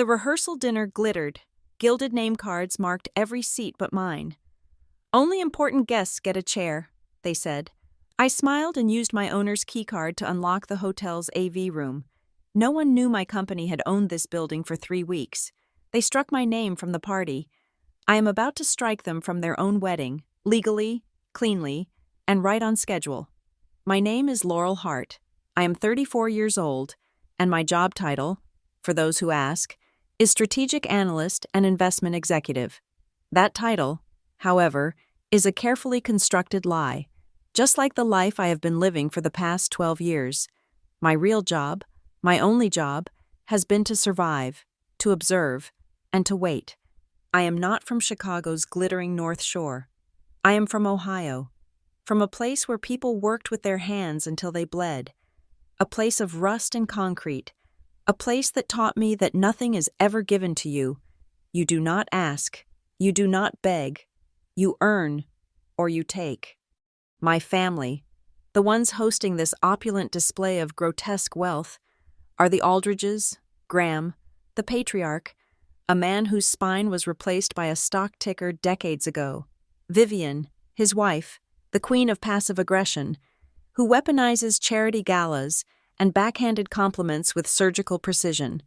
The rehearsal dinner glittered. Gilded name cards marked every seat but mine. "Only important guests get a chair," they said. I smiled and used my owner's keycard to unlock the hotel's AV room. No one knew my company had owned this building for 3 weeks. They struck my name from the party. I am about to strike them from their own wedding, legally, cleanly, and right on schedule. My name is Laurel Hart. I am 34 years old, and my job title, for those who ask, is Strategic Analyst and Investment Executive. That title, however, is a carefully constructed lie, just like the life I have been living for the past 12 years. My real job, my only job, has been to survive, to observe, and to wait. I am not from Chicago's glittering North Shore. I am from Ohio, from a place where people worked with their hands until they bled, a place of rust and concrete, a place that taught me that nothing is ever given to you. You do not ask, you do not beg, you earn, or you take. My family, the ones hosting this opulent display of grotesque wealth, are the Aldridges, Graham, the patriarch, a man whose spine was replaced by a stock ticker decades ago, Vivian, his wife, the queen of passive aggression, who weaponizes charity galas and backhanded compliments with surgical precision.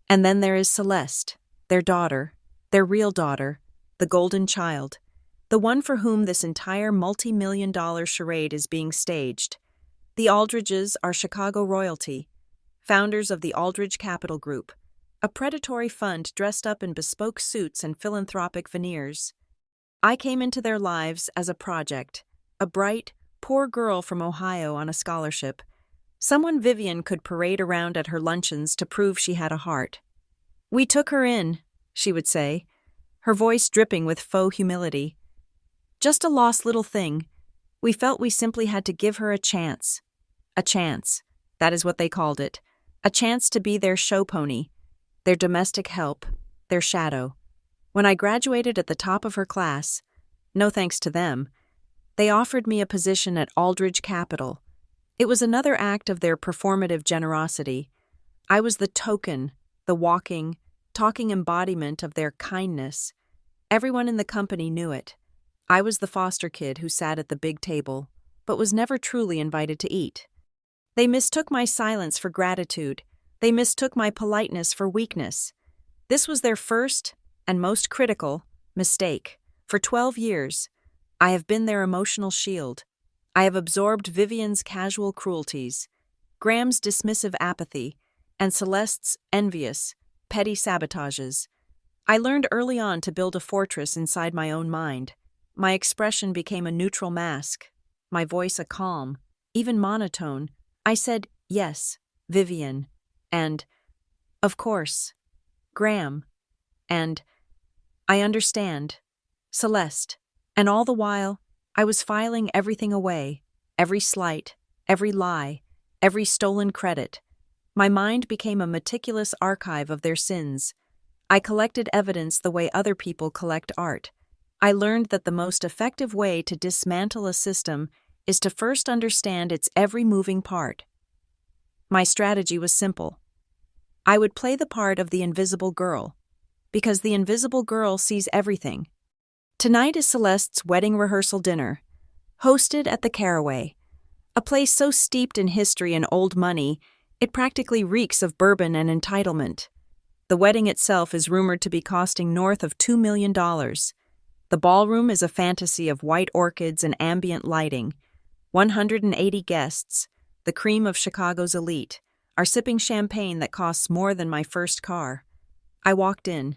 And then there is Celeste, their daughter, their real daughter, the golden child, the one for whom this entire multi-million-dollar charade is being staged. The Aldridges are Chicago royalty, founders of the Aldridge Capital Group, a predatory fund dressed up in bespoke suits and philanthropic veneers. I came into their lives as a project, a bright, poor girl from Ohio on a scholarship, someone Vivian could parade around at her luncheons to prove she had a heart. "We took her in," she would say, her voice dripping with faux humility. "Just a lost little thing. We felt we simply had to give her a chance. A chance, that is what they called it. A chance to be their show pony, their domestic help, their shadow. When I graduated at the top of her class, no thanks to them, they offered me a position at Aldridge Capital. It was another act of their performative generosity. I was the token, the walking, talking embodiment of their kindness. Everyone in the company knew it. I was the foster kid who sat at the big table, but was never truly invited to eat. They mistook my silence for gratitude. They mistook my politeness for weakness. This was their first, and most critical, mistake. For 12 years, I have been their emotional shield. I have absorbed Vivian's casual cruelties, Graham's dismissive apathy, and Celeste's envious, petty sabotages. I learned early on to build a fortress inside my own mind. My expression became a neutral mask, my voice a calm, even monotone. I said, "Yes, Vivian," and, "Of course, Graham," and, "I understand, Celeste," and all the while, I was filing everything away, every slight, every lie, every stolen credit. My mind became a meticulous archive of their sins. I collected evidence the way other people collect art. I learned that the most effective way to dismantle a system is to first understand its every moving part. My strategy was simple. I would play the part of the invisible girl, because the invisible girl sees everything. Tonight is Celeste's wedding rehearsal dinner, hosted at the Caraway, a place so steeped in history and old money, it practically reeks of bourbon and entitlement. The wedding itself is rumored to be costing north of $2 million. The ballroom is a fantasy of white orchids and ambient lighting. 180 guests, the cream of Chicago's elite, are sipping champagne that costs more than my first car. I walked in,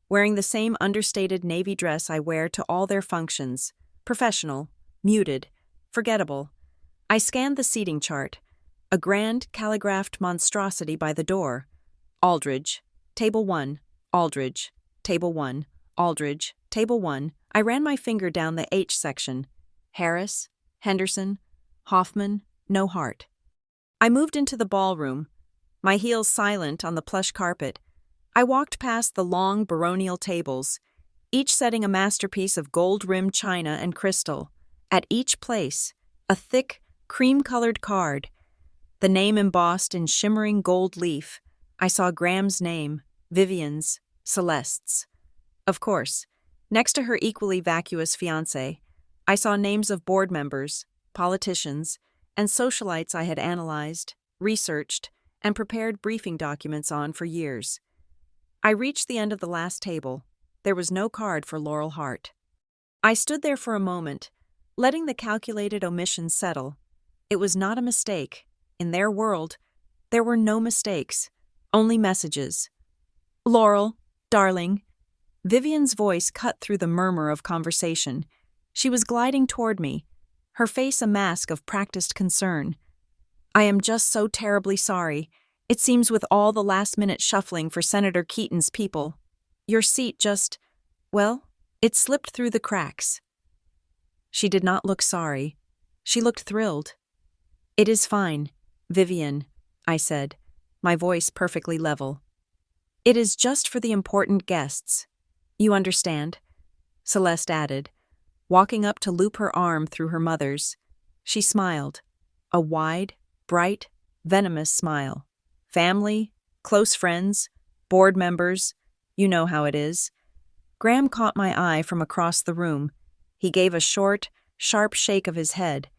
wearing the same understated navy dress I wear to all their functions, professional, muted, forgettable. I scanned the seating chart, a grand calligraphed monstrosity by the door. Aldridge, Table 1, Aldridge, Table 1, Aldridge, Table 1. I ran my finger down the H section. Harris, Henderson, Hoffman, no heart. I moved into the ballroom, my heels silent on the plush carpet. I walked past the long baronial tables, each setting a masterpiece of gold-rimmed china and crystal. At each place, a thick, cream-colored card, the name embossed in shimmering gold leaf. I saw Graham's name, Vivian's, Celeste's. Of course, next to her equally vacuous fiancé, I saw names of board members, politicians, and socialites I had analyzed, researched, and prepared briefing documents on for years. I reached the end of the last table. There was no card for Laurel Hart. I stood there for a moment, letting the calculated omission settle. It was not a mistake. In their world, there were no mistakes, only messages. Laurel, darling. Vivian's voice cut through the murmur of conversation. She was gliding toward me, her face a mask of practiced concern. I am just so terribly sorry. It seems with all the last-minute shuffling for Senator Keaton's people, your seat just, well, it slipped through the cracks. She did not look sorry. She looked thrilled. It is fine, Vivian, I said, my voice perfectly level. It is just for the important guests. You understand? Celeste added, walking up to loop her arm through her mother's. She smiled, a wide, bright, venomous smile. Family, close friends, board members, you know how it is. Graham caught my eye from across the room. He gave a short, sharp shake of his head.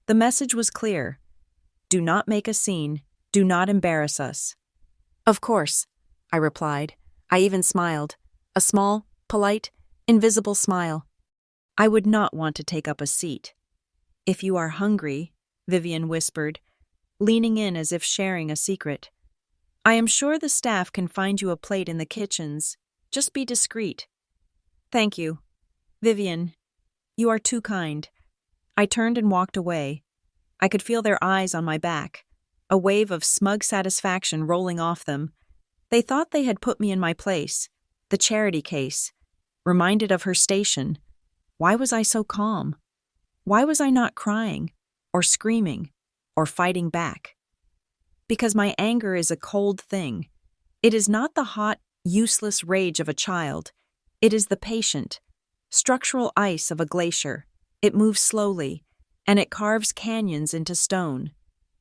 The message was clear. Do not make a scene. Do not embarrass us. Of course, I replied. I even smiled. A small, polite, invisible smile. I would not want to take up a seat. If you are hungry, Vivian whispered, leaning in as if sharing a secret. I am sure the staff can find you a plate in the kitchens. Just be discreet. Thank you. Vivian, you are too kind. I turned and walked away. I could feel their eyes on my back, a wave of smug satisfaction rolling off them. They thought they had put me in my place, the charity case, reminded of her station. Why was I so calm? Why was I not crying, or screaming, or fighting back? Because my anger is a cold thing. It is not the hot, useless rage of a child. It is the patient, structural ice of a glacier. It moves slowly, and it carves canyons into stone.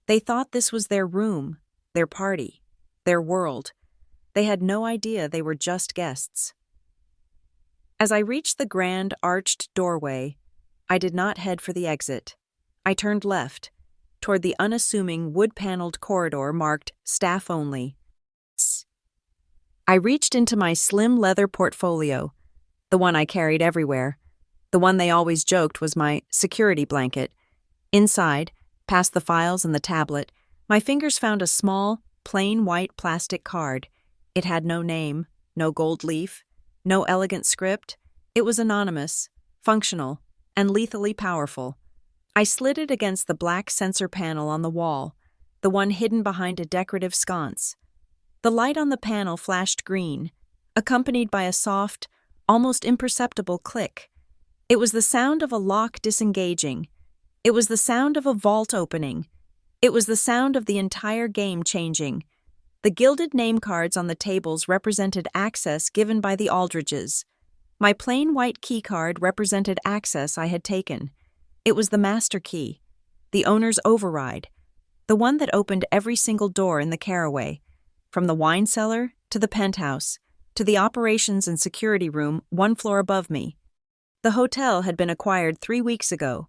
They thought this was their room, their party, their world. They had no idea they were just guests. As I reached the grand, arched doorway, I did not head for the exit. I turned left, toward the unassuming wood-paneled corridor marked Staff Only. I reached into my slim leather portfolio, the one I carried everywhere, the one they always joked was my security blanket. Inside, past the files and the tablet, my fingers found a small, plain white plastic card. It had no name, no gold leaf, no elegant script. It was anonymous, functional, and lethally powerful. I slid it against the black sensor panel on the wall, the one hidden behind a decorative sconce. The light on the panel flashed green, accompanied by a soft, almost imperceptible click. It was the sound of a lock disengaging. It was the sound of a vault opening. It was the sound of the entire game changing. The gilded name cards on the tables represented access given by the Aldridges. My plain white key card represented access I had taken. It was the master key, the owner's override, the one that opened every single door in the Caraway, from the wine cellar to the penthouse, to the operations and security room 1 floor above me. The hotel had been acquired 3 weeks ago,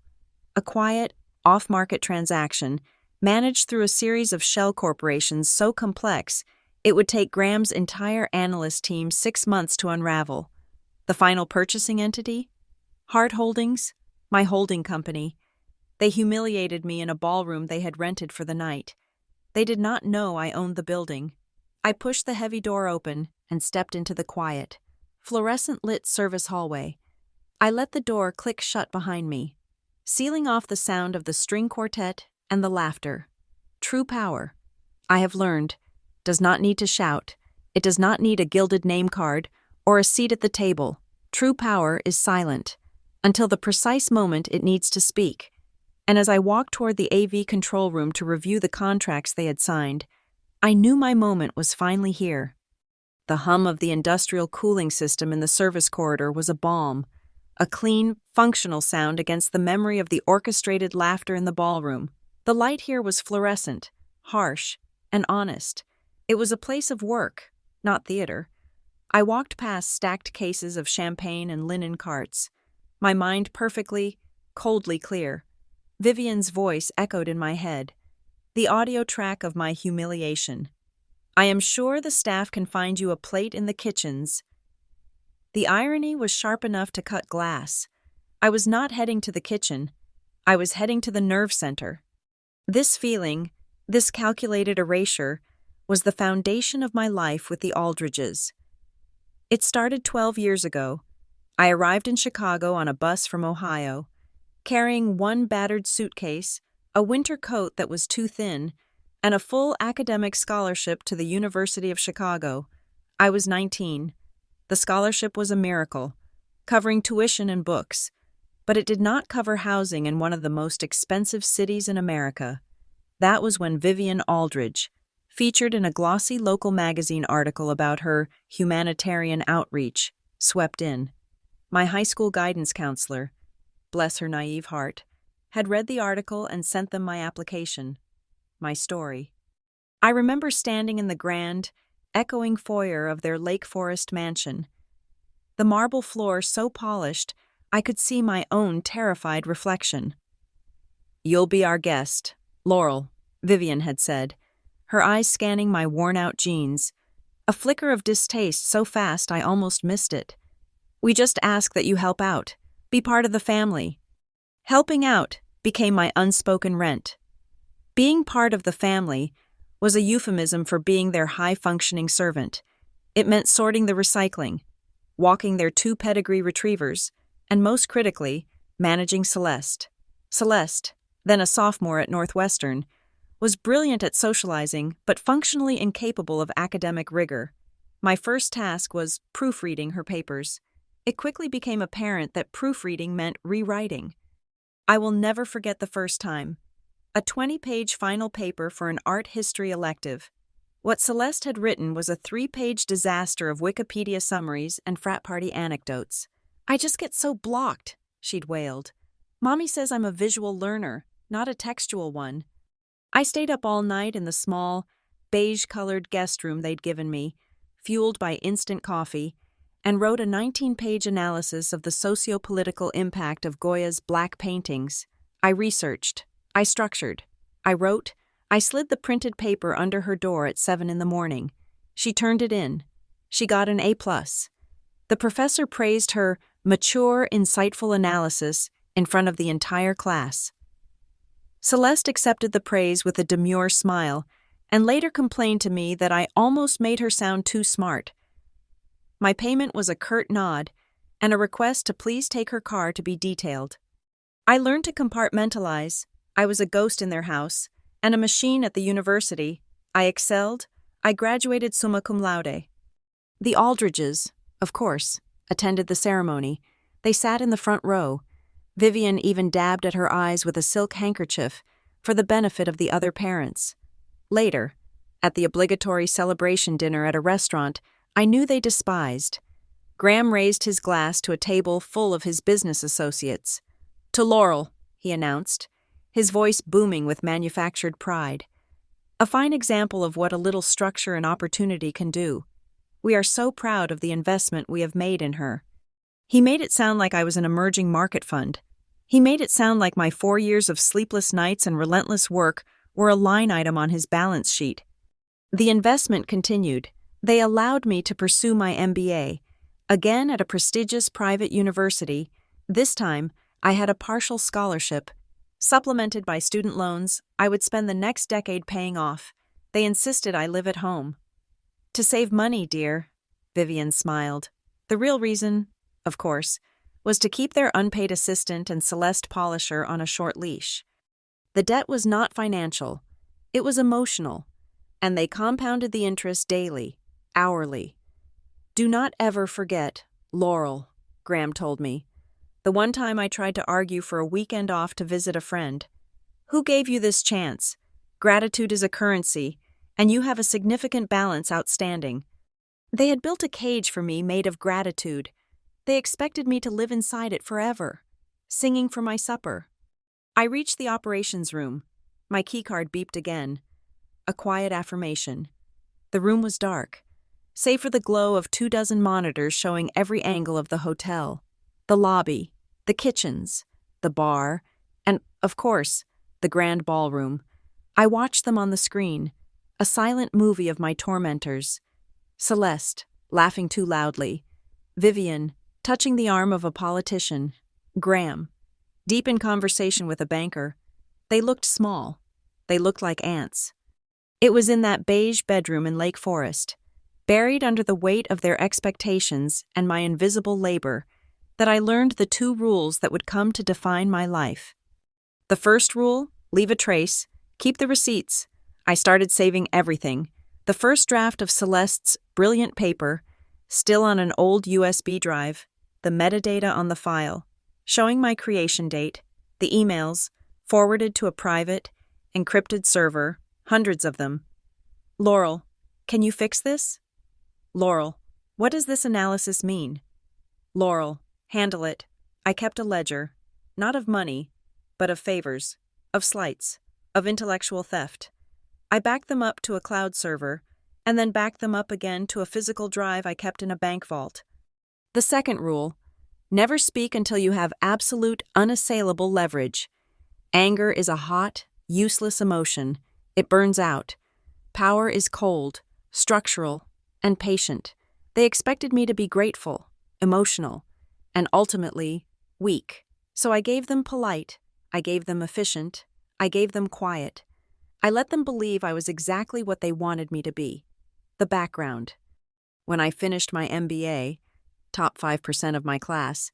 a quiet, off-market transaction managed through a series of shell corporations so complex it would take Graham's entire analyst team 6 months to unravel. The final purchasing entity? Hart Holdings, my holding company. They humiliated me in a ballroom they had rented for the night. They did not know I owned the building. I pushed the heavy door open and stepped into the quiet, fluorescent-lit service hallway. I let the door click shut behind me, sealing off the sound of the string quartet and the laughter. True power, I have learned, does not need to shout. It does not need a gilded name card or a seat at the table. True power is silent until the precise moment it needs to speak. And as I walked toward the AV control room to review the contracts they had signed, I knew my moment was finally here. The hum of the industrial cooling system in the service corridor was a balm, a clean, functional sound against the memory of the orchestrated laughter in the ballroom. The light here was fluorescent, harsh, and honest. It was a place of work, not theater. I walked past stacked cases of champagne and linen carts, my mind perfectly, coldly clear. Vivian's voice echoed in my head, the audio track of my humiliation. I am sure the staff can find you a plate in the kitchens. The irony was sharp enough to cut glass. I was not heading to the kitchen. I was heading to the nerve center. This feeling, this calculated erasure, was the foundation of my life with the Aldridges. It started 12 years ago. I arrived in Chicago on a bus from Ohio, carrying one battered suitcase, a winter coat that was too thin, and a full academic scholarship to the University of Chicago. I was 19. The scholarship was a miracle, covering tuition and books, but it did not cover housing in one of the most expensive cities in America. That was when Vivian Aldridge, featured in a glossy local magazine article about her humanitarian outreach, swept in. My high school guidance counselor, bless her naive heart, had read the article and sent them my application, my story. I remember standing in the grand, echoing foyer of their Lake Forest mansion. The marble floor so polished, I could see my own terrified reflection. "You'll be our guest, Laurel," Vivian had said, her eyes scanning my worn-out jeans, a flicker of distaste so fast I almost missed it. "We just ask that you help out, be part of the family." Helping out became my unspoken rent. Being part of the family was a euphemism for being their high-functioning servant. It meant sorting the recycling, walking their 2 pedigree retrievers, and most critically, managing Celeste. Celeste, then a sophomore at Northwestern, was brilliant at socializing but functionally incapable of academic rigor. My first task was proofreading her papers. It quickly became apparent that proofreading meant rewriting. I will never forget the first time. A 20-page final paper for an art history elective. What Celeste had written was a 3-page disaster of Wikipedia summaries and frat party anecdotes. "I just get so blocked," she'd wailed. "Mommy says I'm a visual learner, not a textual one." I stayed up all night in the small, beige-colored guest room they'd given me, fueled by instant coffee, and wrote a 19-page analysis of the socio-political impact of Goya's black paintings. I researched. I structured. I wrote. I slid the printed paper under her door at 7 in the morning. She turned it in. She got an A+. The professor praised her mature, insightful analysis in front of the entire class. Celeste accepted the praise with a demure smile and later complained to me that I almost made her sound too smart. My payment was a curt nod and a request to please take her car to be detailed. I learned to compartmentalize. I was a ghost in their house and a machine at the university. I excelled. I graduated summa cum laude. The Aldridges, of course, attended the ceremony. They sat in the front row. Vivian even dabbed at her eyes with a silk handkerchief for the benefit of the other parents. Later, at the obligatory celebration dinner at a restaurant I knew they despised, Graham raised his glass to a table full of his business associates. "To Laurel," he announced, his voice booming with manufactured pride. A fine example of what a little structure and opportunity can do. We are so proud of the investment we have made in her. He made it sound like I was an emerging market fund. He made it sound like my 4 years of sleepless nights and relentless work were a line item on his balance sheet. The investment continued. They allowed me to pursue my MBA, again at a prestigious private university. This time, I had a partial scholarship. Supplemented by student loans, I would spend the next decade paying off. They insisted I live at home. "To save money, dear," Vivian smiled. The real reason, of course, was to keep their unpaid assistant and Celeste polisher on a short leash. The debt was not financial. It was emotional, and they compounded the interest daily, hourly. "Do not ever forget, Laurel," Graham told me. "The one time I tried to argue for a weekend off to visit a friend. Who gave you this chance? Gratitude is a currency, and you have a significant balance outstanding." They had built a cage for me made of gratitude. They expected me to live inside it forever, singing for my supper. I reached the operations room. My keycard beeped again. A quiet affirmation. The room was dark. save for the glow of 24 monitors showing every angle of the hotel, the lobby, the kitchens, the bar, and, of course, the grand ballroom. I watched them on the screen, a silent movie of my tormentors. Celeste, laughing too loudly. Vivian, touching the arm of a politician. Graham, deep in conversation with a banker. They looked small. They looked like ants. It was in that beige bedroom in Lake Forest, buried under the weight of their expectations and my invisible labor, that I learned the 2 rules that would come to define my life. The first rule, leave a trace, keep the receipts. I started saving everything. The first draft of Celeste's brilliant paper, still on an old USB drive, the metadata on the file, showing my creation date, the emails, forwarded to a private, encrypted server, hundreds of them. Laurel, can you fix this? Laurel, what does this analysis mean? Laurel, handle it. I kept a ledger, not of money, but of favors, of slights, of intellectual theft. I backed them up to a cloud server, and then backed them up again to a physical drive I kept in a bank vault. The second rule, never speak until you have absolute, unassailable leverage. Anger is a hot, useless emotion. It burns out. Power is cold, structural, and patient. They expected me to be grateful, emotional, and ultimately, weak. So I gave them polite, I gave them efficient, I gave them quiet. I let them believe I was exactly what they wanted me to be. The background. When I finished my MBA, top 5% of my class,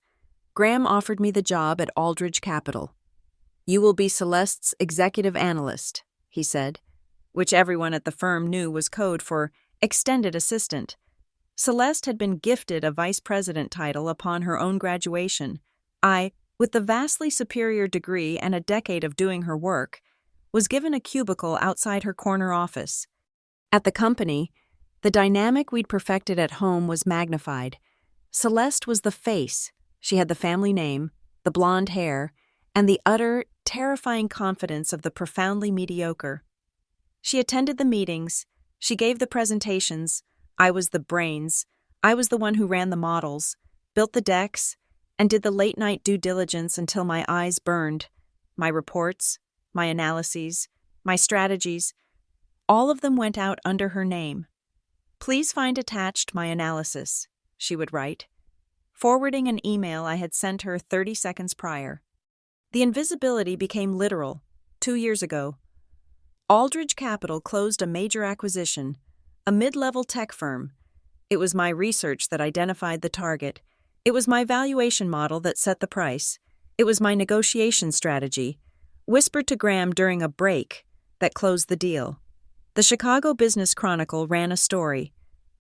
Graham offered me the job at Aldridge Capital. You will be Celeste's executive analyst, he said, which everyone at the firm knew was code for extended assistant. Celeste had been gifted a vice president title upon her own graduation. I, with the vastly superior degree and a decade of doing her work, was given a cubicle outside her corner office. At the company, the dynamic we'd perfected at home was magnified. Celeste was the face. She had the family name, the blonde hair, and the utter, terrifying confidence of the profoundly mediocre. She attended the meetings. She gave the presentations. I was the brains. I was the one who ran the models, built the decks, and did the late-night due diligence until my eyes burned. My reports, my analyses, my strategies, all of them went out under her name. Please find attached my analysis, she would write, forwarding an email I had sent her 30 seconds prior. The invisibility became literal 2 years ago. Aldridge Capital closed a major acquisition, a mid-level tech firm. It was my research that identified the target. It was my valuation model that set the price. It was my negotiation strategy, whispered to Graham during a break, that closed the deal. The Chicago Business Chronicle ran a story.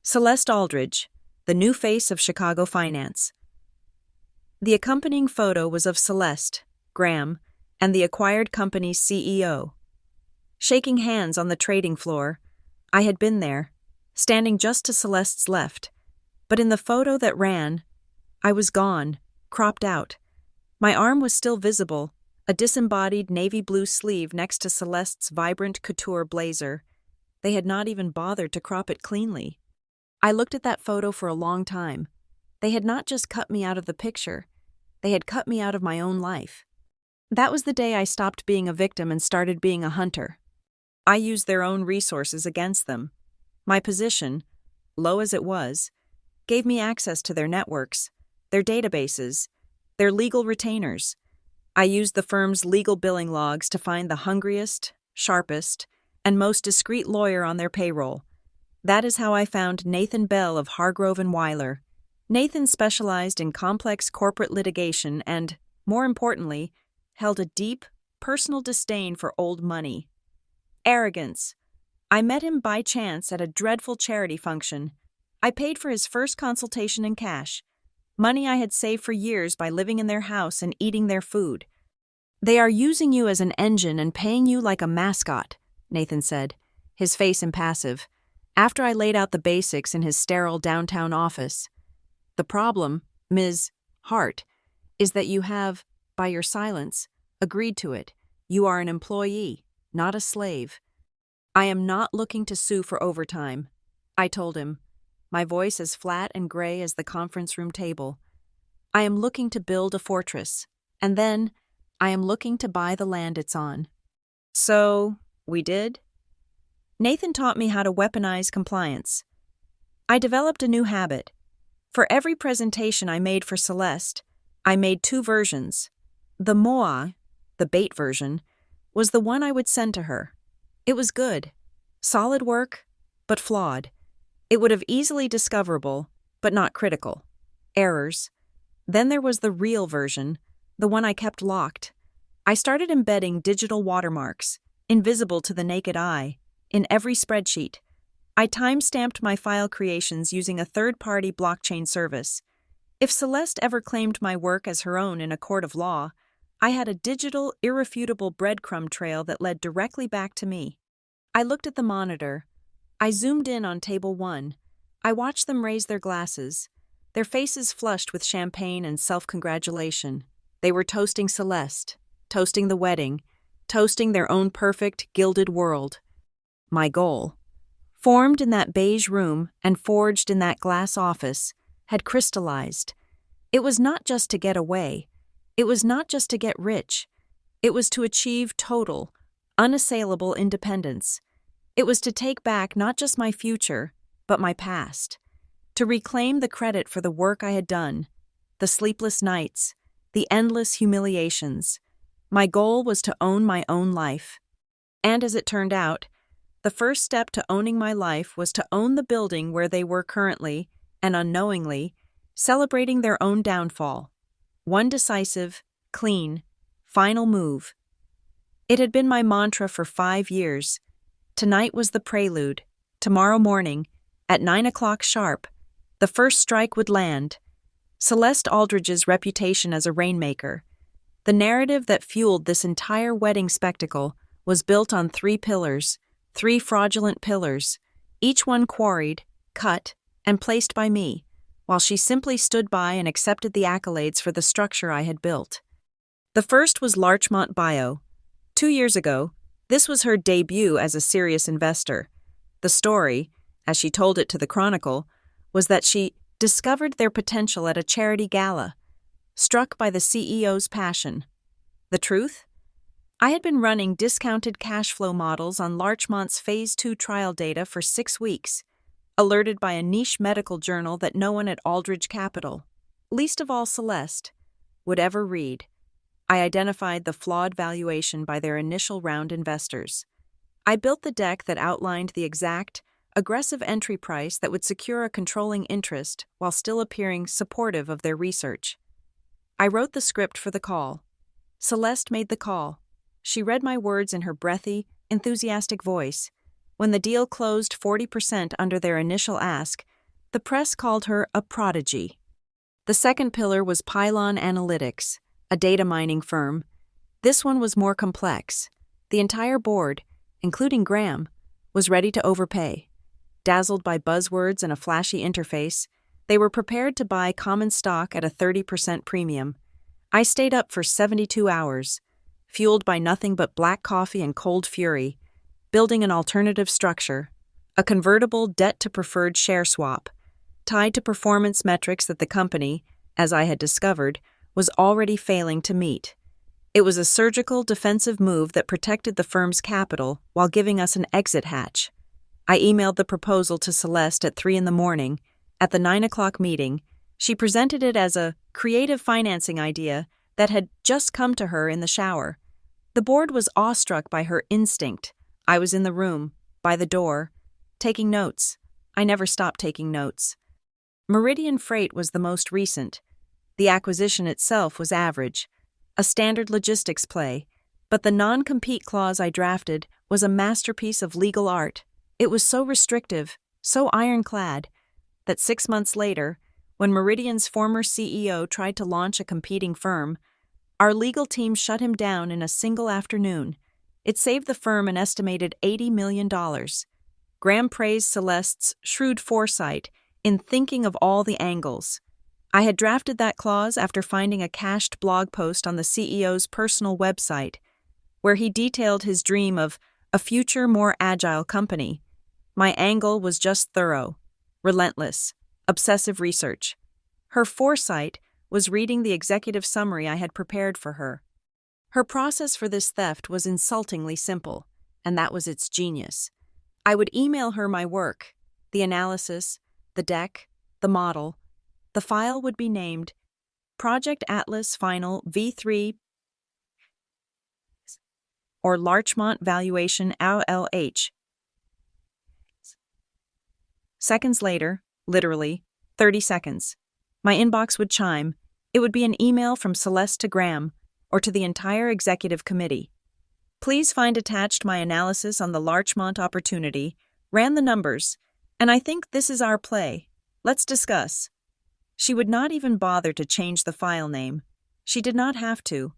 Celeste Aldridge, the new face of Chicago finance. The accompanying photo was of Celeste, Graham, and the acquired company's CEO. Shaking hands on the trading floor, I had been there, standing just to Celeste's left. But in the photo that ran, I was gone, cropped out. My arm was still visible, a disembodied navy blue sleeve next to Celeste's vibrant couture blazer. They had not even bothered to crop it cleanly. I looked at that photo for a long time. They had not just cut me out of the picture, they had cut me out of my own life. That was the day I stopped being a victim and started being a hunter. I used their own resources against them. My position, low as it was, gave me access to their networks, their databases, their legal retainers. I used the firm's legal billing logs to find the hungriest, sharpest, and most discreet lawyer on their payroll. That is how I found Nathan Bell of Hargrove and Weiler. Nathan specialized in complex corporate litigation and, more importantly, held a deep, personal disdain for old money. Arrogance. I met him by chance at a dreadful charity function. I paid for his first consultation in cash, money I had saved for years by living in their house and eating their food. They are using you as an engine and paying you like a mascot, Nathan said, his face impassive, after I laid out the basics in his sterile downtown office. The problem, Ms. Hart, is that you have, by your silence, agreed to it. You are an employee, not a slave. I am not looking to sue for overtime, I told him. my voice as flat and gray as the conference room table. I am looking to build a fortress, and then I am looking to buy the land it's on. So, we did? Nathan taught me how to weaponize compliance. I developed a new habit. For every presentation I made for Celeste, I made 2 versions. The Moa, the bait version, was the one I would send to her. It was good. Solid work, but flawed. It would have easily discoverable, but not critical. Errors. Then there was the real version, the one I kept locked. I started embedding digital watermarks, invisible to the naked eye, in every spreadsheet. I time-stamped my file creations using a third-party blockchain service. If Celeste ever claimed my work as her own in a court of law, I had a digital, irrefutable breadcrumb trail that led directly back to me. I looked at the monitor. I zoomed in on table 1. I watched them raise their glasses, their faces flushed with champagne and self-congratulation. They were toasting Celeste, toasting the wedding, toasting their own perfect, gilded world. My goal, formed in that beige room and forged in that glass office, had crystallized. It was not just to get away. It was not just to get rich. It was to achieve total, unassailable independence. It was to take back not just my future, but my past. To reclaim the credit for the work I had done, the sleepless nights, the endless humiliations. My goal was to own my own life. And as it turned out, the first step to owning my life was to own the building where they were currently, and unknowingly, celebrating their own downfall. One decisive, clean, final move. It had been my mantra for 5 years. Tonight was the prelude. Tomorrow morning, at 9 o'clock sharp, the first strike would land. Celeste Aldridge's reputation as a rainmaker. The narrative that fueled this entire wedding spectacle was built on 3 pillars, 3 fraudulent pillars, each one quarried, cut, and placed by me, while she simply stood by and accepted the accolades for the structure I had built. The first was Larchmont Bio. 2 years ago, this was her debut as a serious investor. The story, as she told it to the Chronicle, was that she discovered their potential at a charity gala, struck by the CEO's passion. The truth? I had been running discounted cash flow models on Larchmont's Phase 2 trial data for 6 weeks, alerted by a niche medical journal that no one at Aldridge Capital, least of all Celeste, would ever read. I identified the flawed valuation by their initial round investors. I built the deck that outlined the exact, aggressive entry price that would secure a controlling interest while still appearing supportive of their research. I wrote the script for the call. Celeste made the call. She read my words in her breathy, enthusiastic voice. When the deal closed 40% under their initial ask, the press called her a prodigy. The second pillar was Pylon Analytics, a data mining firm. This one was more complex. The entire board, including Graham, was ready to overpay. Dazzled by buzzwords and a flashy interface, they were prepared to buy common stock at a 30% premium. I stayed up for 72 hours, fueled by nothing but black coffee and cold fury, building an alternative structure, a convertible debt-to-preferred share swap, tied to performance metrics that the company, as I had discovered, was already failing to meet. It was a surgical, defensive move that protected the firm's capital while giving us an exit hatch. I emailed the proposal to Celeste at 3 a.m. At the 9 o'clock meeting, she presented it as a creative financing idea that had just come to her in the shower. The board was awestruck by her instinct. I was in the room, by the door, taking notes. I never stopped taking notes. Meridian Freight was the most recent. The acquisition itself was average, a standard logistics play, but the non-compete clause I drafted was a masterpiece of legal art. It was so restrictive, so ironclad, that 6 months later, when Meridian's former CEO tried to launch a competing firm, our legal team shut him down in a single afternoon. It saved the firm an estimated $80 million. Graham praised Celeste's shrewd foresight in thinking of all the angles. I had drafted that clause after finding a cached blog post on the CEO's personal website, where he detailed his dream of a future, more agile company. My angle was just thorough. relentless, obsessive research. Her foresight was reading the executive summary I had prepared for her. Her process for this theft was insultingly simple, and that was its genius. I would email her my work, the analysis, the deck, the model. The file would be named Project Atlas Final V3 or Larchmont Valuation LLH. Seconds later, literally, 30 seconds, my inbox would chime. It would be an email from Celeste to Graham, or to the entire executive committee. Please find attached my analysis on the Larchmont opportunity, ran the numbers, and I think this is our play. Let's discuss. She would not even bother to change the file name. She did not have to.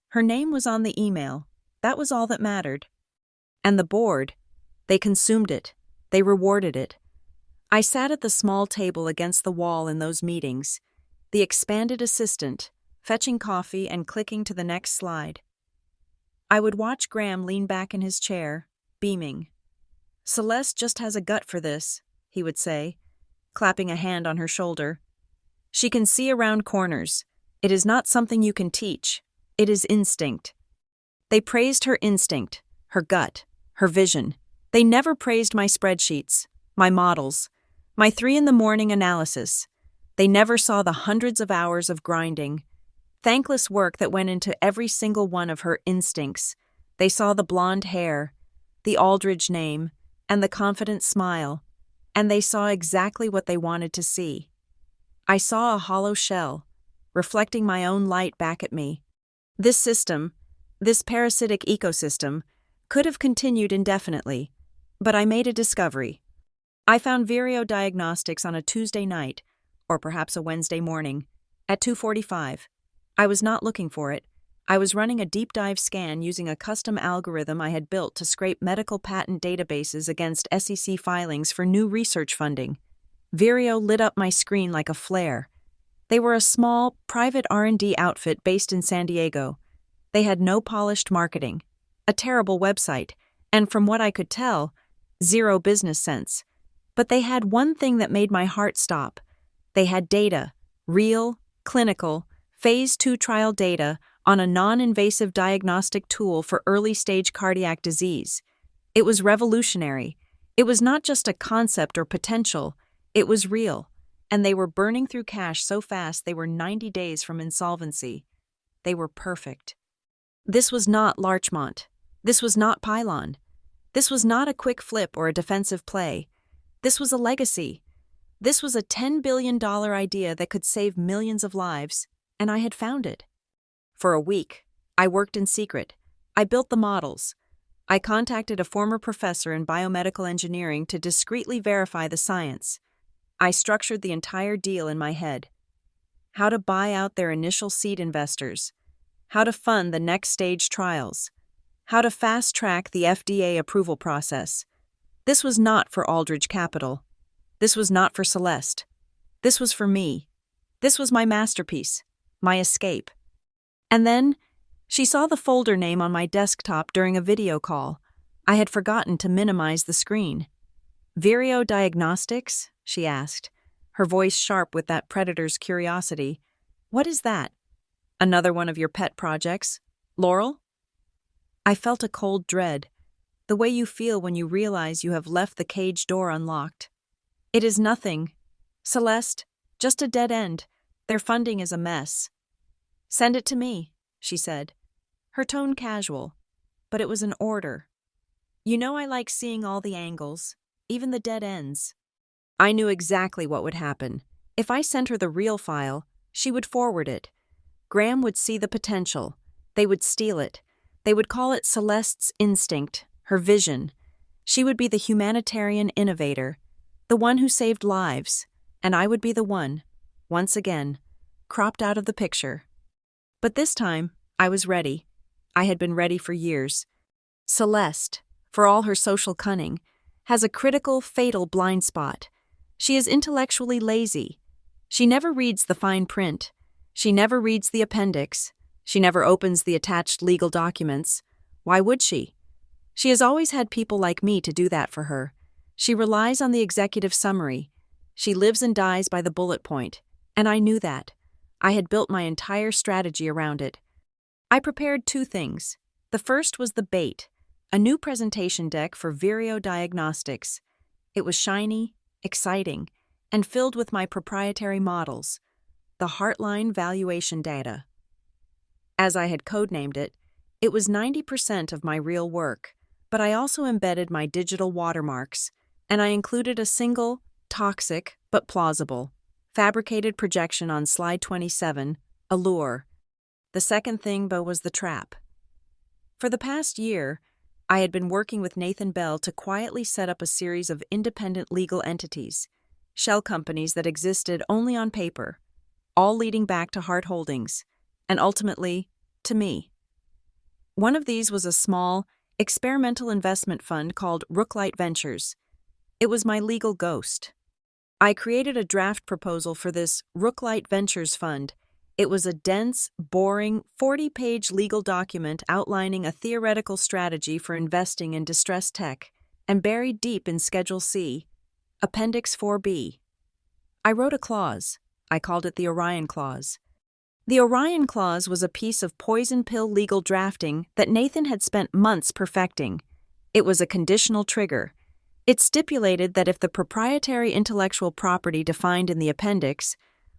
Her name was on the email. That was all that mattered. And the board, they consumed it. They rewarded it. I sat at the small table against the wall in those meetings, the expanded assistant, fetching coffee and clicking to the next slide. I would watch Graham lean back in his chair, beaming. Celeste just has a gut for this, he would say, clapping a hand on her shoulder. She can see around corners. It is not something you can teach. It is instinct. They praised her instinct, her gut, her vision. They never praised my spreadsheets, my models, my 3 a.m. analysis. They never saw the hundreds of hours of grinding, thankless work that went into every single one of her instincts. They saw the blonde hair, the Aldridge name, and the confident smile, and they saw exactly what they wanted to see. I saw a hollow shell, reflecting my own light back at me. This system, this parasitic ecosystem, could have continued indefinitely, but I made a discovery. I found Vireo Diagnostics on a Tuesday night, or perhaps a Wednesday morning, at 2:45. I was not looking for it. I was running a deep dive scan using a custom algorithm I had built to scrape medical patent databases against SEC filings for new research funding. Vireo lit up my screen like a flare. They were a small, private R&D outfit based in San Diego. They had no polished marketing, a terrible website, and from what I could tell, zero business sense. But they had one thing that made my heart stop. They had data, real, clinical, Phase 2 trial data on a non-invasive diagnostic tool for early-stage cardiac disease. It was revolutionary. It was not just a concept or potential. It was real. And they were burning through cash so fast they were 90 days from insolvency. They were perfect. This was not Larchmont. This was not Pylon. This was not a quick flip or a defensive play. This was a legacy. This was a $10 billion idea that could save millions of lives, and I had found it. For a week, I worked in secret. I built the models. I contacted a former professor in biomedical engineering to discreetly verify the science. I structured the entire deal in my head. How to buy out their initial seed investors. How to fund the next stage trials. How to fast-track the FDA approval process. This was not for Aldridge Capital. This was not for Celeste. This was for me. This was my masterpiece, my escape. And then, she saw the folder name on my desktop during a video call. I had forgotten to minimize the screen. Vireo Diagnostics? She asked, her voice sharp with that predator's curiosity. What is that? Another one of your pet projects? Laurel? I felt a cold dread, the way you feel when you realize you have left the cage door unlocked. It is nothing. Celeste, just a dead end. Their funding is a mess. Send it to me, she said, her tone casual, but it was an order. You know I like seeing all the angles, even the dead ends. I knew exactly what would happen. If I sent her the real file, she would forward it. Graham would see the potential. They would steal it. They would call it Celeste's instinct, her vision. She would be the humanitarian innovator, the one who saved lives, and I would be the one, once again, cropped out of the picture. But this time, I was ready. I had been ready for years. Celeste, for all her social cunning, has a critical, fatal blind spot. She is intellectually lazy. She never reads the fine print. She never reads the appendix. She never opens the attached legal documents. Why would she? She has always had people like me to do that for her. She relies on the executive summary. She lives and dies by the bullet point, and I knew that. I had built my entire strategy around it. I prepared 2 things. The first was the bait, a new presentation deck for Vireo Diagnostics. It was shiny, exciting, and filled with my proprietary models, the Heartline valuation data. As I had codenamed it, it was 90% of my real work, but I also embedded my digital watermarks, and I included a single, toxic but plausible, fabricated projection on slide 27, a lure. The second thing, though, was the trap. For the past year, I had been working with Nathan Bell to quietly set up a series of independent legal entities, shell companies that existed only on paper, all leading back to Hart Holdings, and ultimately, to me. One of these was a small, experimental investment fund called Rooklight Ventures. It was my legal ghost. I created a draft proposal for this Rooklight Ventures fund. It was a dense, boring, 40-page legal document outlining a theoretical strategy for investing in distressed tech, and buried deep in Schedule C, Appendix 4B. I wrote a clause. I called it the Orion Clause. The Orion Clause was a piece of poison pill legal drafting that Nathan had spent months perfecting. It was a conditional trigger. It stipulated that if the proprietary intellectual property defined in the appendix,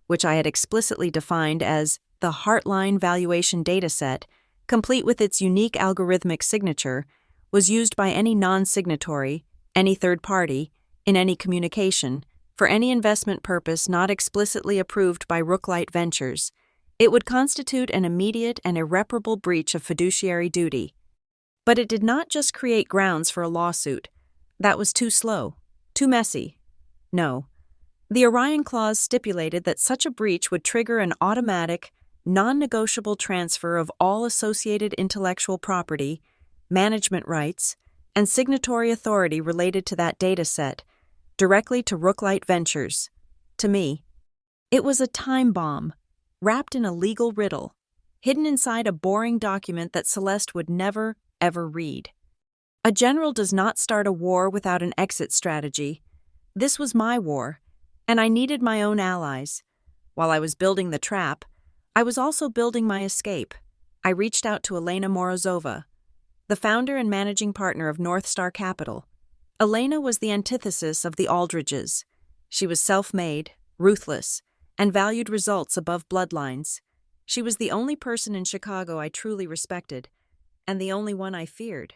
which I had explicitly defined as the Heartline valuation dataset, complete with its unique algorithmic signature, was used by any non-signatory, any third party, in any communication, for any investment purpose not explicitly approved by Rooklight Ventures, it would constitute an immediate and irreparable breach of fiduciary duty. But it did not just create grounds for a lawsuit. That was too slow, too messy. No. The Orion Clause stipulated that such a breach would trigger an automatic, non-negotiable transfer of all associated intellectual property, management rights, and signatory authority related to that data set, directly to Rooklight Ventures. To me, it was a time bomb, wrapped in a legal riddle, hidden inside a boring document that Celeste would never, ever read. A general does not start a war without an exit strategy. This was my war, and I needed my own allies. While I was building the trap, I was also building my escape. I reached out to Elena Morozova, the founder and managing partner of North Star Capital. Elena was the antithesis of the Aldridges. She was self-made, ruthless, and valued results above bloodlines. She was the only person in Chicago I truly respected, and the only one I feared.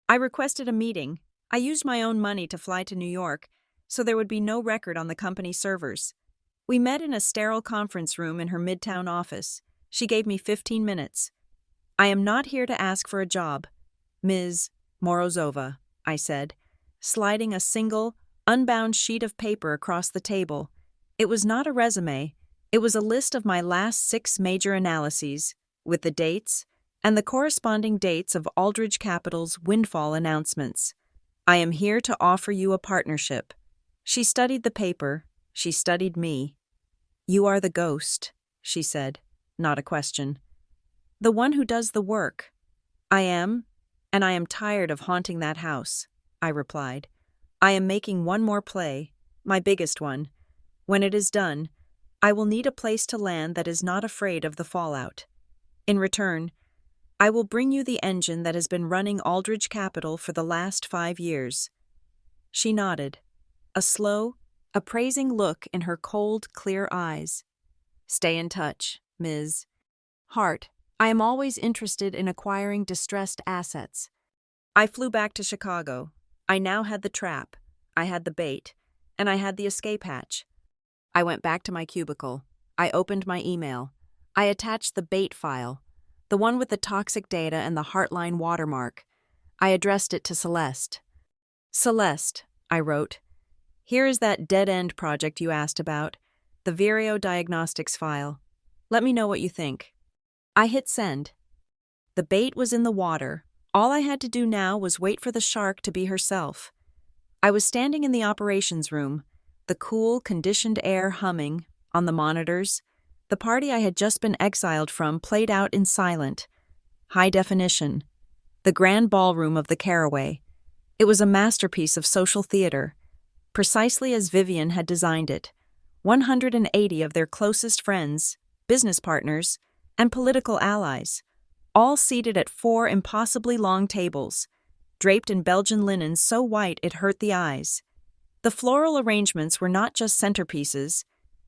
I requested a meeting. I used my own money to fly to New York, so there would be no record on the company servers. We met in a sterile conference room in her Midtown office. She gave me 15 minutes. "I am not here to ask for a job, Ms. Morozova," I said, sliding a single, unbound sheet of paper across the table. It was not a resume. It was a list of my last 6 major analyses, with the dates and the corresponding dates of Aldridge Capital's windfall announcements. "I am here to offer you a partnership." She studied the paper. She studied me. "You are the ghost," she said, not a question. "The one who does the work." "I am, and I am tired of haunting that house," I replied. "I am making one more play, my biggest one. When it is done, I will need a place to land that is not afraid of the fallout. In return, I will bring you the engine that has been running Aldridge Capital for the last 5 years. She nodded, a slow, appraising look in her cold, clear eyes. "Stay in touch, Ms. Hart. I am always interested in acquiring distressed assets." I flew back to Chicago. I now had the trap, I had the bait, and I had the escape hatch. I went back to my cubicle. I opened my email. I attached the bait file, the one with the toxic data and the Heartline watermark. I addressed it to Celeste. "Celeste," I wrote, "here is that dead-end project you asked about, the Vireo Diagnostics file. Let me know what you think." I hit send. The bait was in the water. All I had to do now was wait for the shark to be herself. I was standing in the operations room, the cool, conditioned air humming, on the monitors. The party I had just been exiled from played out in silent, high definition. The grand ballroom of the Caraway. It was a masterpiece of social theater. precisely as Vivian had designed it. 180 of their closest friends, business partners, and political allies, all seated at 4 impossibly long tables, draped in Belgian linen so white it hurt the eyes. The floral arrangements were not just centerpieces,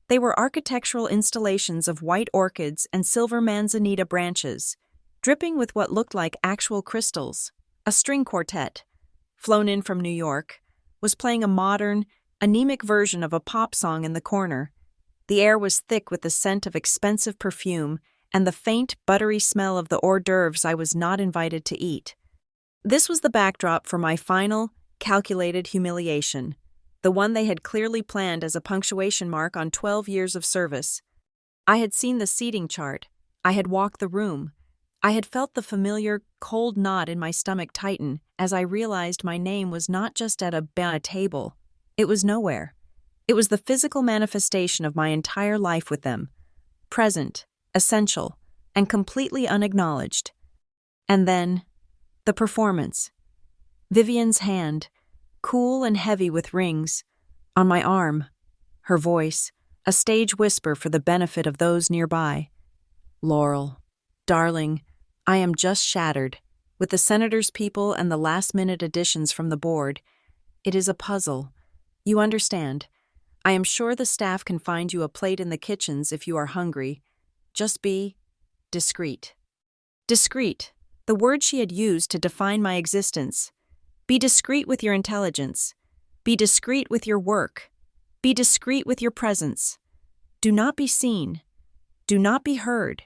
they were architectural installations of white orchids and silver manzanita branches, dripping with what looked like actual crystals. A string quartet, flown in from New York, was playing a modern, anemic version of a pop song in the corner. The air was thick with the scent of expensive perfume and the faint, buttery smell of the hors d'oeuvres I was not invited to eat. This was the backdrop for my final, calculated humiliation, the one they had clearly planned as a punctuation mark on 12 years of service. I had seen the seating chart. I had walked the room. I had felt the familiar, cold knot in my stomach tighten as I realized my name was not just at a table. It was nowhere. It was the physical manifestation of my entire life with them, present, essential, and completely unacknowledged. And then, the performance. Vivian's hand, cool and heavy with rings, on my arm. Her voice, a stage whisper for the benefit of those nearby. Laurel, darling, I am just shattered. With the senator's people and the last-minute additions from the board, it is a puzzle. You understand. I am sure the staff can find you a plate in the kitchens if you are hungry. Just be discreet. Discreet, the word she had used to define my existence. Be discreet with your intelligence. Be discreet with your work. Be discreet with your presence. Do not be seen. Do not be heard.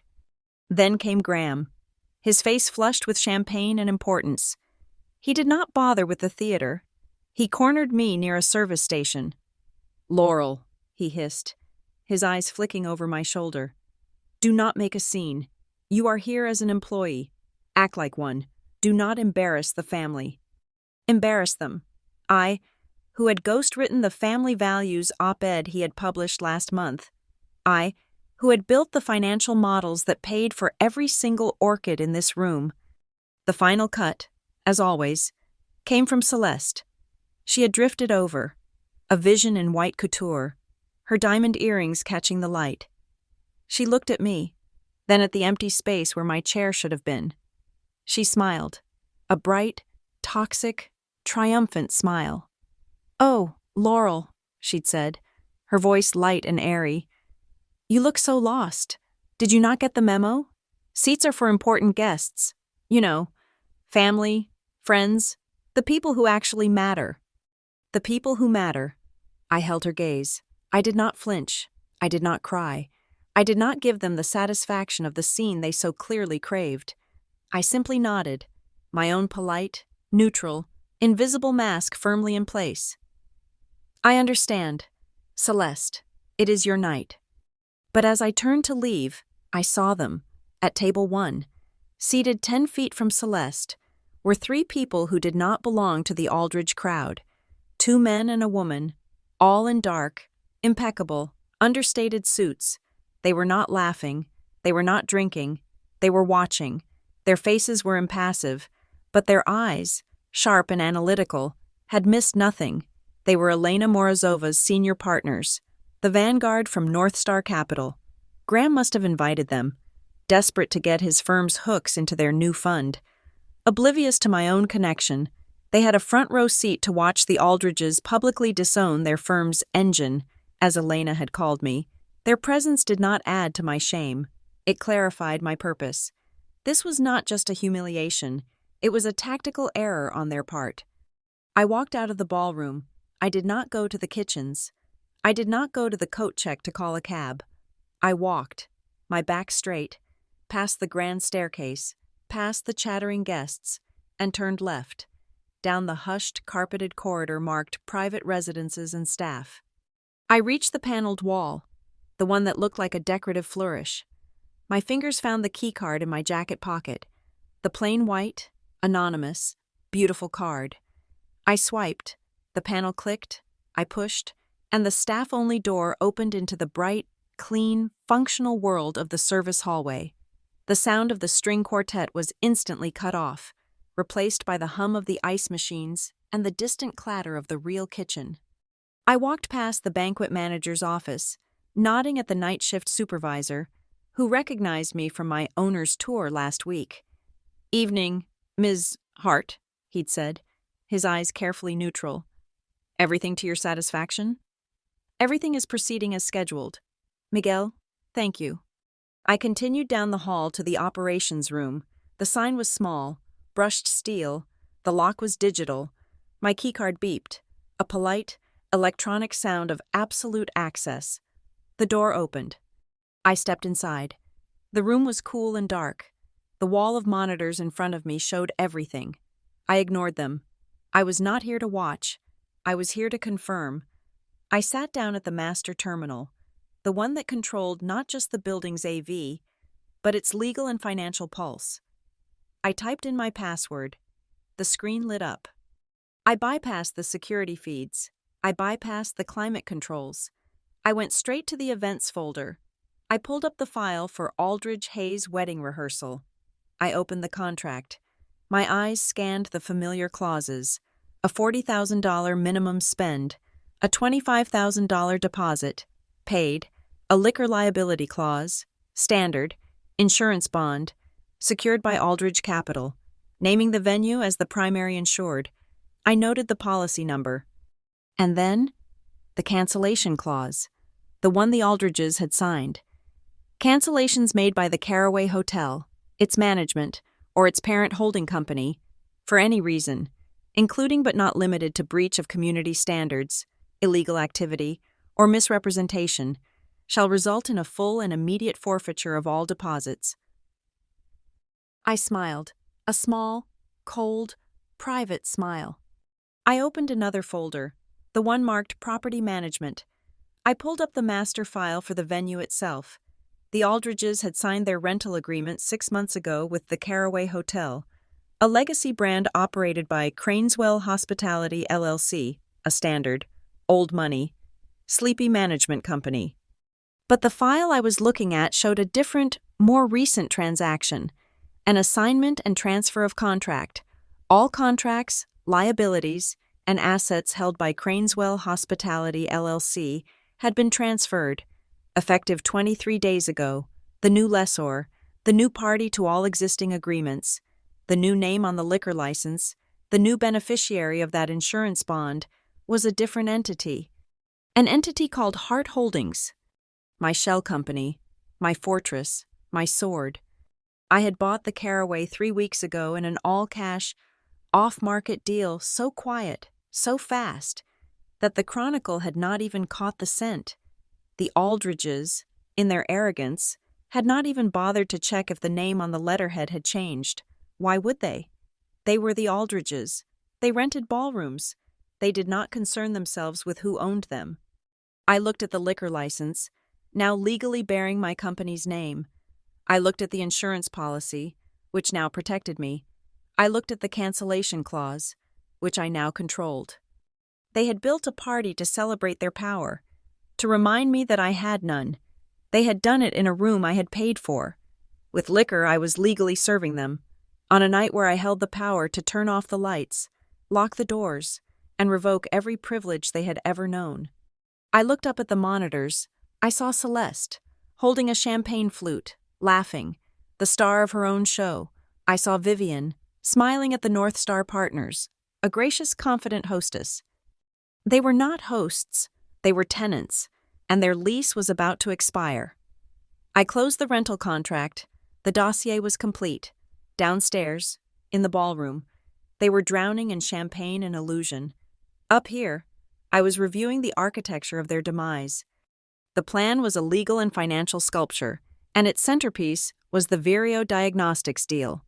Then came Graham, his face flushed with champagne and importance. He did not bother with the theater. He cornered me near a service station. Laurel, he hissed, his eyes flicking over my shoulder. Do not make a scene. You are here as an employee. Act like one. Do not embarrass the family. Embarrass them. I, who had ghostwritten the family values op-ed he had published last month. I, who had built the financial models that paid for every single orchid in this room. The final cut, as always, came from Celeste. She had drifted over, a vision in white couture, her diamond earrings catching the light. She looked at me, then at the empty space where my chair should have been. She smiled, a bright, toxic, triumphant smile. Oh, Laurel, she'd said, her voice light and airy. You look so lost. Did you not get the memo? Seats are for important guests. You know, family, friends, the people who actually matter. The people who matter. I held her gaze. I did not flinch. I did not cry. I did not give them the satisfaction of the scene they so clearly craved. I simply nodded, my own polite, neutral, invisible mask firmly in place. I understand. Celeste, it is your night. But as I turned to leave, I saw them, at table 1, seated 10 feet from Celeste, were 3 people who did not belong to the Aldridge crowd, 2 men and a woman, all in dark, impeccable, understated suits. They were not laughing, they were not drinking, they were watching. Their faces were impassive, but their eyes, sharp and analytical, had missed nothing. They were Elena Morozova's senior partners, the vanguard from North Star Capital. Graham must have invited them, desperate to get his firm's hooks into their new fund. Oblivious to my own connection, they had a front-row seat to watch the Aldridges publicly disown their firm's engine, as Elena had called me. Their presence did not add to my shame. It clarified my purpose. This was not just a humiliation. It was a tactical error on their part. I walked out of the ballroom. I did not go to the kitchens. I did not go to the coat check to call a cab. I walked, my back straight, past the grand staircase, past the chattering guests, and turned left, down the hushed, carpeted corridor marked private residences and staff. I reached the paneled wall, the one that looked like a decorative flourish. My fingers found the key card in my jacket pocket, the plain white, anonymous, beautiful card. I swiped, the panel clicked, I pushed, and the staff-only door opened into the bright, clean, functional world of the service hallway. The sound of the string quartet was instantly cut off, replaced by the hum of the ice machines and the distant clatter of the real kitchen. I walked past the banquet manager's office, nodding at the night shift supervisor, who recognized me from my owner's tour last week. "Evening, Ms. Hart," he'd said, his eyes carefully neutral. "Everything to your satisfaction?" "Everything is proceeding as scheduled. Miguel, thank you." I continued down the hall to the operations room. The sign was small, brushed steel, the lock was digital. My keycard beeped, a polite, electronic sound of absolute access. The door opened. I stepped inside. The room was cool and dark. The wall of monitors in front of me showed everything. I ignored them. I was not here to watch. I was here to confirm. I sat down at the master terminal, the one that controlled not just the building's AV, but its legal and financial pulse. I typed in my password. The screen lit up. I bypassed the security feeds. I bypassed the climate controls. I went straight to the events folder. I pulled up the file for Aldridge Hayes' wedding rehearsal. I opened the contract. My eyes scanned the familiar clauses: a $40,000 minimum spend, a $25,000 deposit, paid, a liquor liability clause, standard, insurance bond, secured by Aldridge Capital, naming the venue as the primary insured. I noted the policy number. And then, the cancellation clause, the one the Aldridges had signed. Cancellations made by the Caraway Hotel, its management, or its parent holding company, for any reason, including but not limited to breach of community standards, illegal activity, or misrepresentation, shall result in a full and immediate forfeiture of all deposits. I smiled, a small, cold, private smile. I opened another folder, the one marked Property Management. I pulled up the master file for the venue itself. The Aldridges had signed their rental agreement 6 months ago with the Caraway Hotel, a legacy brand operated by Craneswell Hospitality LLC, a standard, old money, sleepy management company. But the file I was looking at showed a different, more recent transaction: an assignment and transfer of contract. All contracts, liabilities, and assets held by Craneswell Hospitality LLC had been transferred, effective 23 days ago. The new lessor, the new party to all existing agreements, the new name on the liquor license, the new beneficiary of that insurance bond, was a different entity. An entity called Hart Holdings. My shell company, my fortress, my sword. I had bought the Caraway 3 weeks ago in an all-cash, off-market deal so quiet, so fast, that the Chronicle had not even caught the scent. The Aldridges, in their arrogance, had not even bothered to check if the name on the letterhead had changed. Why would they? They were the Aldridges. They rented ballrooms. They did not concern themselves with who owned them. I looked at the liquor license, now legally bearing my company's name. I looked at the insurance policy, which now protected me. I looked at the cancellation clause, which I now controlled. They had built a party to celebrate their power, to remind me that I had none. They had done it in a room I had paid for. With liquor, I was legally serving them, on a night where I held the power to turn off the lights, lock the doors, and revoke every privilege they had ever known. I looked up at the monitors. I saw Celeste, holding a champagne flute, laughing, the star of her own show. I saw Vivian, smiling at the North Star Partners, a gracious, confident hostess. They were not hosts, they were tenants, and their lease was about to expire. I closed the rental contract. The dossier was complete. Downstairs, in the ballroom, they were drowning in champagne and illusion. Up here, I was reviewing the architecture of their demise. The plan was a legal and financial sculpture, and its centerpiece was the Vireo Diagnostics deal.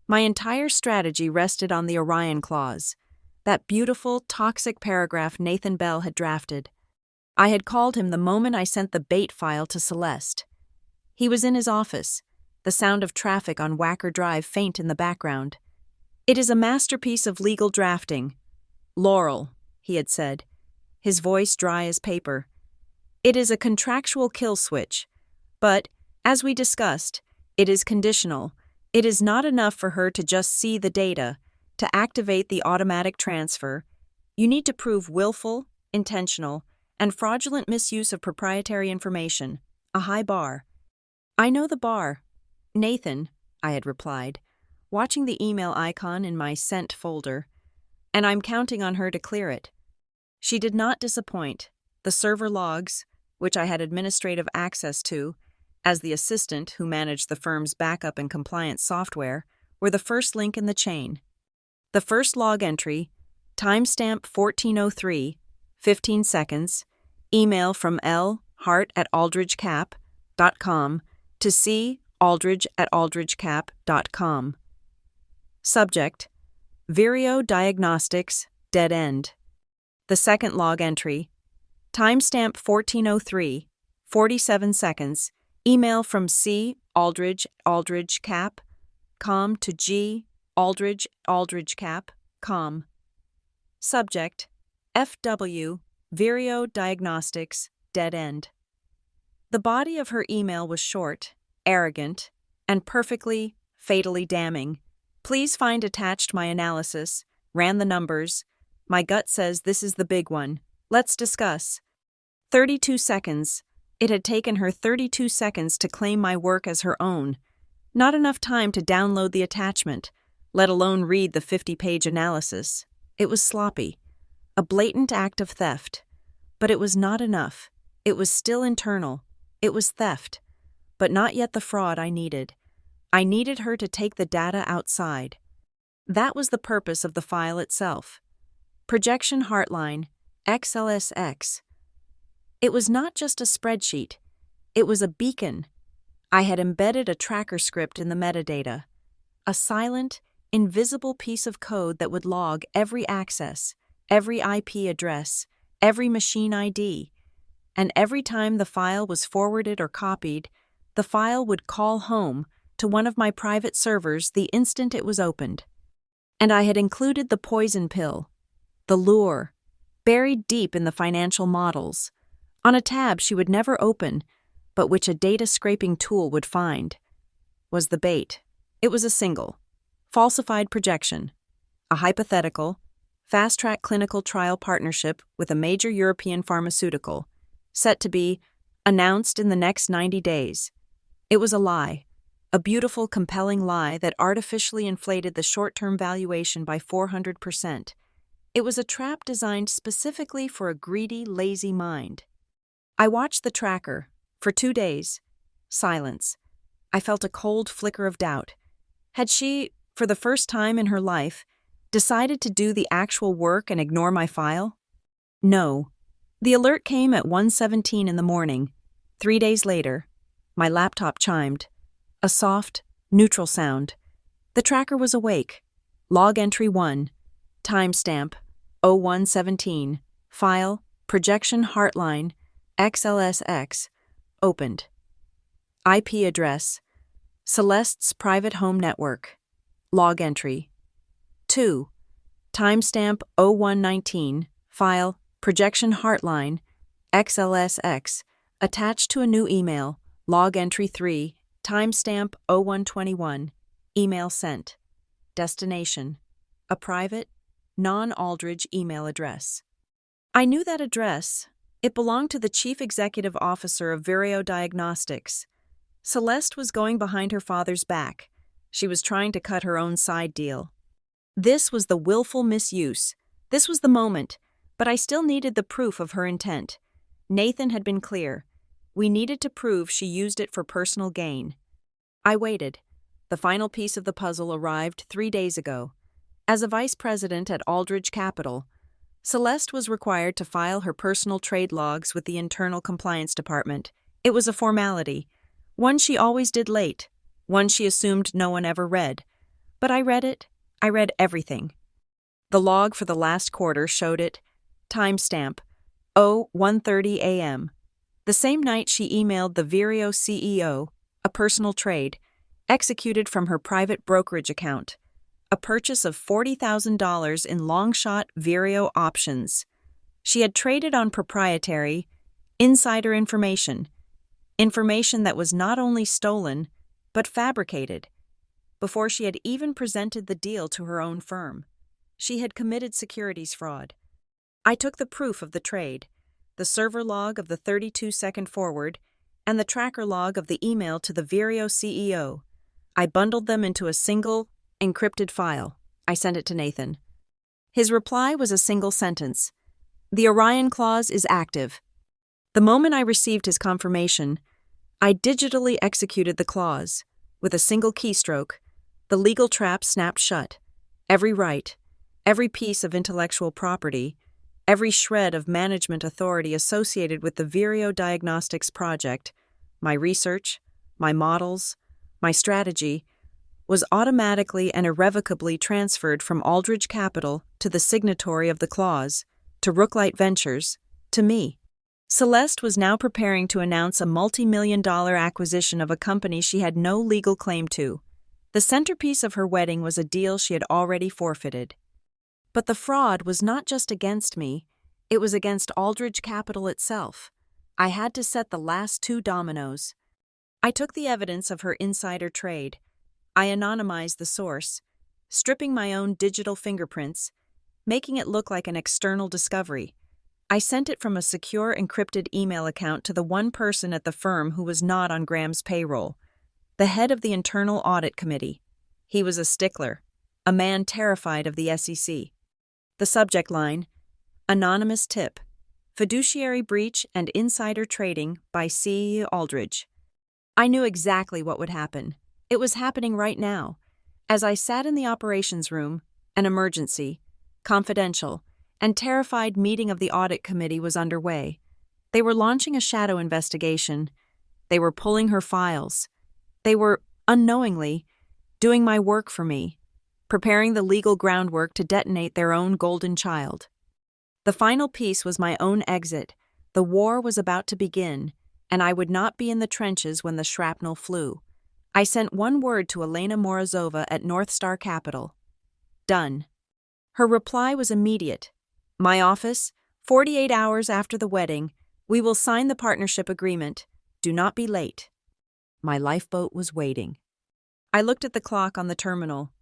My entire strategy rested on the Orion Clause, that beautiful, toxic paragraph Nathan Bell had drafted. I had called him the moment I sent the bait file to Celeste. He was in his office, the sound of traffic on Wacker Drive faint in the background. "It is a masterpiece of legal drafting. Laurel," he had said, his voice dry as paper. "It is a contractual kill switch, but, as we discussed, it is conditional. It is not enough for her to just see the data. To activate the automatic transfer, you need to prove willful, intentional, and fraudulent misuse of proprietary information, a high bar. I know the bar. Nathan, I had replied, watching the email icon in my sent folder, and I'm counting on her to clear it. She did not disappoint. The server logs, which I had administrative access to, as the assistant who managed the firm's backup and compliance software, were the first link in the chain. The first log entry, timestamp 1403, 15 seconds, email from l.hart@aldridgecap.com to c.aldridge@aldridgecap.com. Subject, Vireo Diagnostics, dead end. The second log entry, timestamp 1403, 47 seconds, email from c.aldridge@aldridgecap.com to g.aldridge@aldridgecap.com. Subject, FW, Vireo Diagnostics, dead end. The body of her email was short, arrogant, and perfectly, fatally damning. Please find attached my analysis, ran the numbers. My gut says this is the big one. Let's discuss. 32 seconds. It had taken her 32 seconds to claim my work as her own. Not enough time to download the attachment, let alone read the 50-page analysis. It was sloppy. A blatant act of theft. But it was not enough. It was still internal. It was theft. But not yet the fraud I needed. I needed her to take the data outside. That was the purpose of the file itself. Projection Heartline, XLSX. It was not just a spreadsheet. It was a beacon. I had embedded a tracker script in the metadata. A silent, invisible piece of code that would log every access, every IP address, every machine ID. And every time the file was forwarded or copied, the file would call home to one of my private servers the instant it was opened. And I had included the poison pill, the lure, buried deep in the financial models, on a tab she would never open, but which a data-scraping tool would find. Was the bait. It was a single, falsified projection, a hypothetical, fast-track clinical trial partnership with a major European pharmaceutical, set to be announced in the next 90 days. It was a lie, a beautiful, compelling lie that artificially inflated the short-term valuation by 400%. It was a trap designed specifically for a greedy, lazy mind. I watched the tracker. For 2 days. Silence. I felt a cold flicker of doubt. Had she, for the first time in her life, decided to do the actual work and ignore my file? No. The alert came at 1:17 in the morning. 3 days later, my laptop chimed. A soft, neutral sound. The tracker was awake. Log entry 1. Timestamp 01:17. File, Projection Heartline, XLSX. Opened. IP address, Celeste's private home network. Log entry. 2. Timestamp 01:19. File, Projection Heartline, XLSX. Attached to a new email. Log entry 3. Timestamp 01:21. Email sent. Destination. A private, non-Aldridge email address. I knew that address. It belonged to the chief executive officer of Vireo Diagnostics. Celeste was going behind her father's back. She was trying to cut her own side deal. This was the willful misuse. This was the moment, but I still needed the proof of her intent. Nathan had been clear. We needed to prove she used it for personal gain. I waited. The final piece of the puzzle arrived 3 days ago. As a vice president at Aldridge Capital, Celeste was required to file her personal trade logs with the internal compliance department. It was a formality, one she always did late, one she assumed no one ever read. But I read it. I read everything. The log for the last quarter showed it. Timestamp 01:30 a.m. The same night she emailed the Vireo CEO, a personal trade, executed from her private brokerage account. A purchase of $40,000 in long-shot Vireo options. She had traded on proprietary, insider information that was not only stolen, but fabricated, before she had even presented the deal to her own firm. She had committed securities fraud. I took the proof of the trade, the server log of the 32-second forward, and the tracker log of the email to the Vireo CEO. I bundled them into a single, encrypted file. I sent it to Nathan. His reply was a single sentence. The Orion clause is active. The moment I received his confirmation, I digitally executed the clause. With a single keystroke, the legal trap snapped shut. Every right, every piece of intellectual property, every shred of management authority associated with the Vireo Diagnostics project, my research, my models, my strategy, was automatically and irrevocably transferred from Aldridge Capital to the signatory of the clause, to Rooklight Ventures, to me. Celeste was now preparing to announce a multi-million-dollar acquisition of a company she had no legal claim to. The centerpiece of her wedding was a deal she had already forfeited. But the fraud was not just against me, it was against Aldridge Capital itself. I had to set the last two dominoes. I took the evidence of her insider trade. I anonymized the source, stripping my own digital fingerprints, making it look like an external discovery. I sent it from a secure encrypted email account to the one person at the firm who was not on Graham's payroll, the head of the Internal Audit Committee. He was a stickler, a man terrified of the SEC. The subject line, Anonymous Tip, Fiduciary Breach and Insider Trading by C. Aldridge. I knew exactly what would happen. It was happening right now. As I sat in the operations room, an emergency, confidential, and terrified meeting of the audit committee was underway. They were launching a shadow investigation. They were pulling her files. They were, unknowingly, doing my work for me, preparing the legal groundwork to detonate their own golden child. The final piece was my own exit. The war was about to begin, and I would not be in the trenches when the shrapnel flew. I sent one word to Elena Morozova at North Star Capital. Done. Her reply was immediate. My office, 48 hours after the wedding. We will sign the partnership agreement. Do not be late. My lifeboat was waiting. I looked at the clock on the terminal.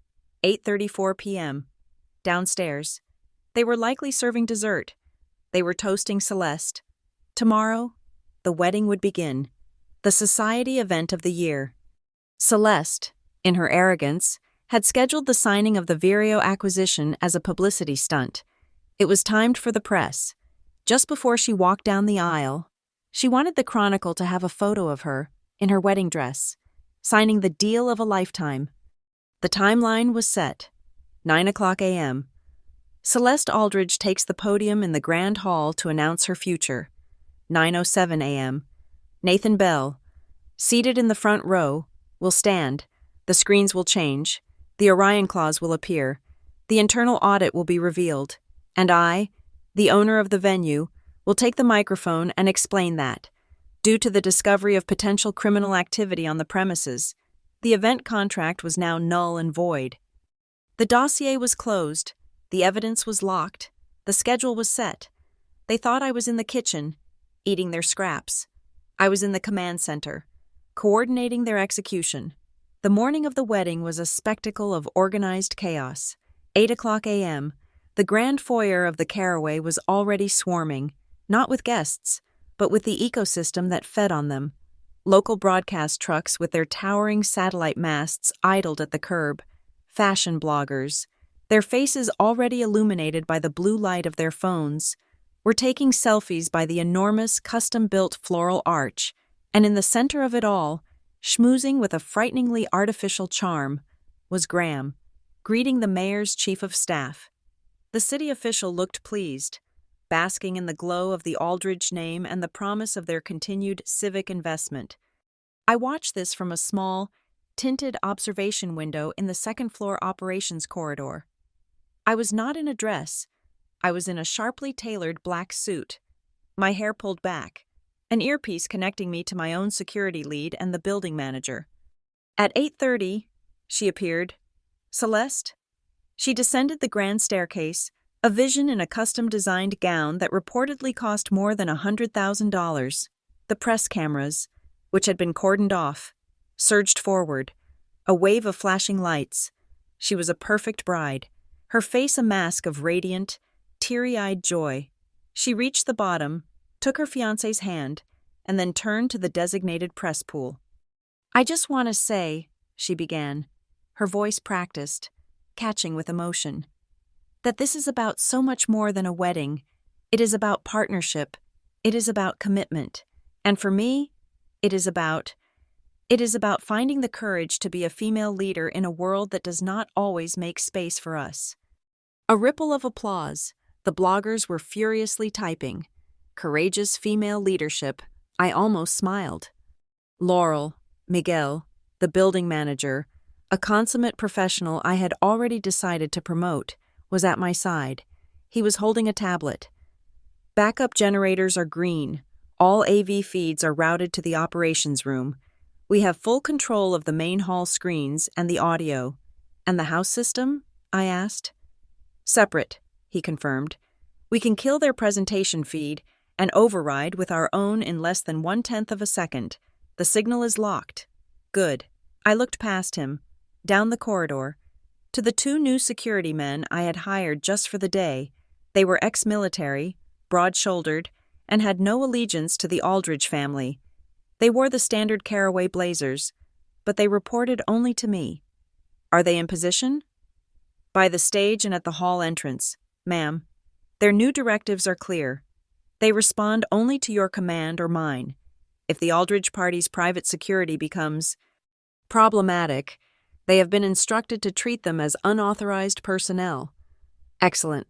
8:34 p.m. Downstairs. They were likely serving dessert. They were toasting Celeste. Tomorrow, the wedding would begin. The society event of the year. Celeste, in her arrogance, had scheduled the signing of the Vireo acquisition as a publicity stunt. It was timed for the press. Just before she walked down the aisle, she wanted the Chronicle to have a photo of her, in her wedding dress, signing the deal of a lifetime. The timeline was set. 9:00 a.m. Celeste Aldridge takes the podium in the Grand Hall to announce her future. 9:07 a.m. Nathan Bell, seated in the front row, will stand. The screens will change. The Orion clause will appear. The internal audit will be revealed. And I, the owner of the venue, will take the microphone and explain that, due to the discovery of potential criminal activity on the premises, the event contract was now null and void. The dossier was closed. The evidence was locked. The schedule was set. They thought I was in the kitchen, eating their scraps. I was in the command center, coordinating their execution. The morning of the wedding was a spectacle of organized chaos. 8:00 a.m. The grand foyer of the Caraway was already swarming, not with guests, but with the ecosystem that fed on them. Local broadcast trucks with their towering satellite masts idled at the curb, fashion bloggers, their faces already illuminated by the blue light of their phones, were taking selfies by the enormous custom-built floral arch, and in the center of it all, schmoozing with a frighteningly artificial charm, was Graham, greeting the mayor's chief of staff. The city official looked pleased, basking in the glow of the Aldridge name and the promise of their continued civic investment. I watched this from a small, tinted observation window in the second-floor operations corridor. I was not in a dress. I was in a sharply tailored black suit, my hair pulled back, an earpiece connecting me to my own security lead and the building manager. At 8:30, she appeared. Celeste? She descended the grand staircase, a vision in a custom-designed gown that reportedly cost more than $100,000. The press cameras, which had been cordoned off, surged forward, a wave of flashing lights. She was a perfect bride, her face a mask of radiant, teary-eyed joy. She reached the bottom, took her fiancé's hand, and then turned to the designated press pool. "I just want to say," she began, her voice practiced, catching with emotion, "that this is about so much more than a wedding. It is about partnership. It is about commitment. And for me, it is about finding the courage to be a female leader in a world that does not always make space for us." A ripple of applause. The bloggers were furiously typing. Courageous female leadership. I almost smiled. Laurel, Miguel, the building manager, a consummate professional I had already decided to promote, was at my side. He was holding a tablet. "Backup generators are green. All AV feeds are routed to the operations room. We have full control of the main hall screens and the audio." "And the house system?" I asked. "Separate," he confirmed. "We can kill their presentation feed and override with our own in less than 1/10 of a second. The signal is locked." "Good." I looked past him, down the corridor, to the 2 new security men I had hired just for the day. They were ex-military, broad-shouldered, and had no allegiance to the Aldridge family. They wore the standard Caraway blazers, but they reported only to me. "Are they in position?" "By the stage and at the hall entrance, ma'am. Their new directives are clear. They respond only to your command or mine. If the Aldridge party's private security becomes problematic, they have been instructed to treat them as unauthorized personnel." "Excellent,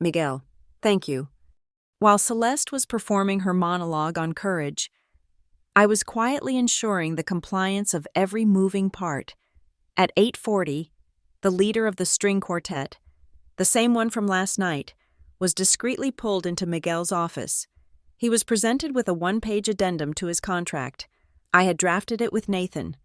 Miguel. Thank you." While Celeste was performing her monologue on courage, I was quietly ensuring the compliance of every moving part. At 8:40, the leader of the string quartet, the same one from last night, was discreetly pulled into Miguel's office. He was presented with a 1-page addendum to his contract. I had drafted it with Nathan.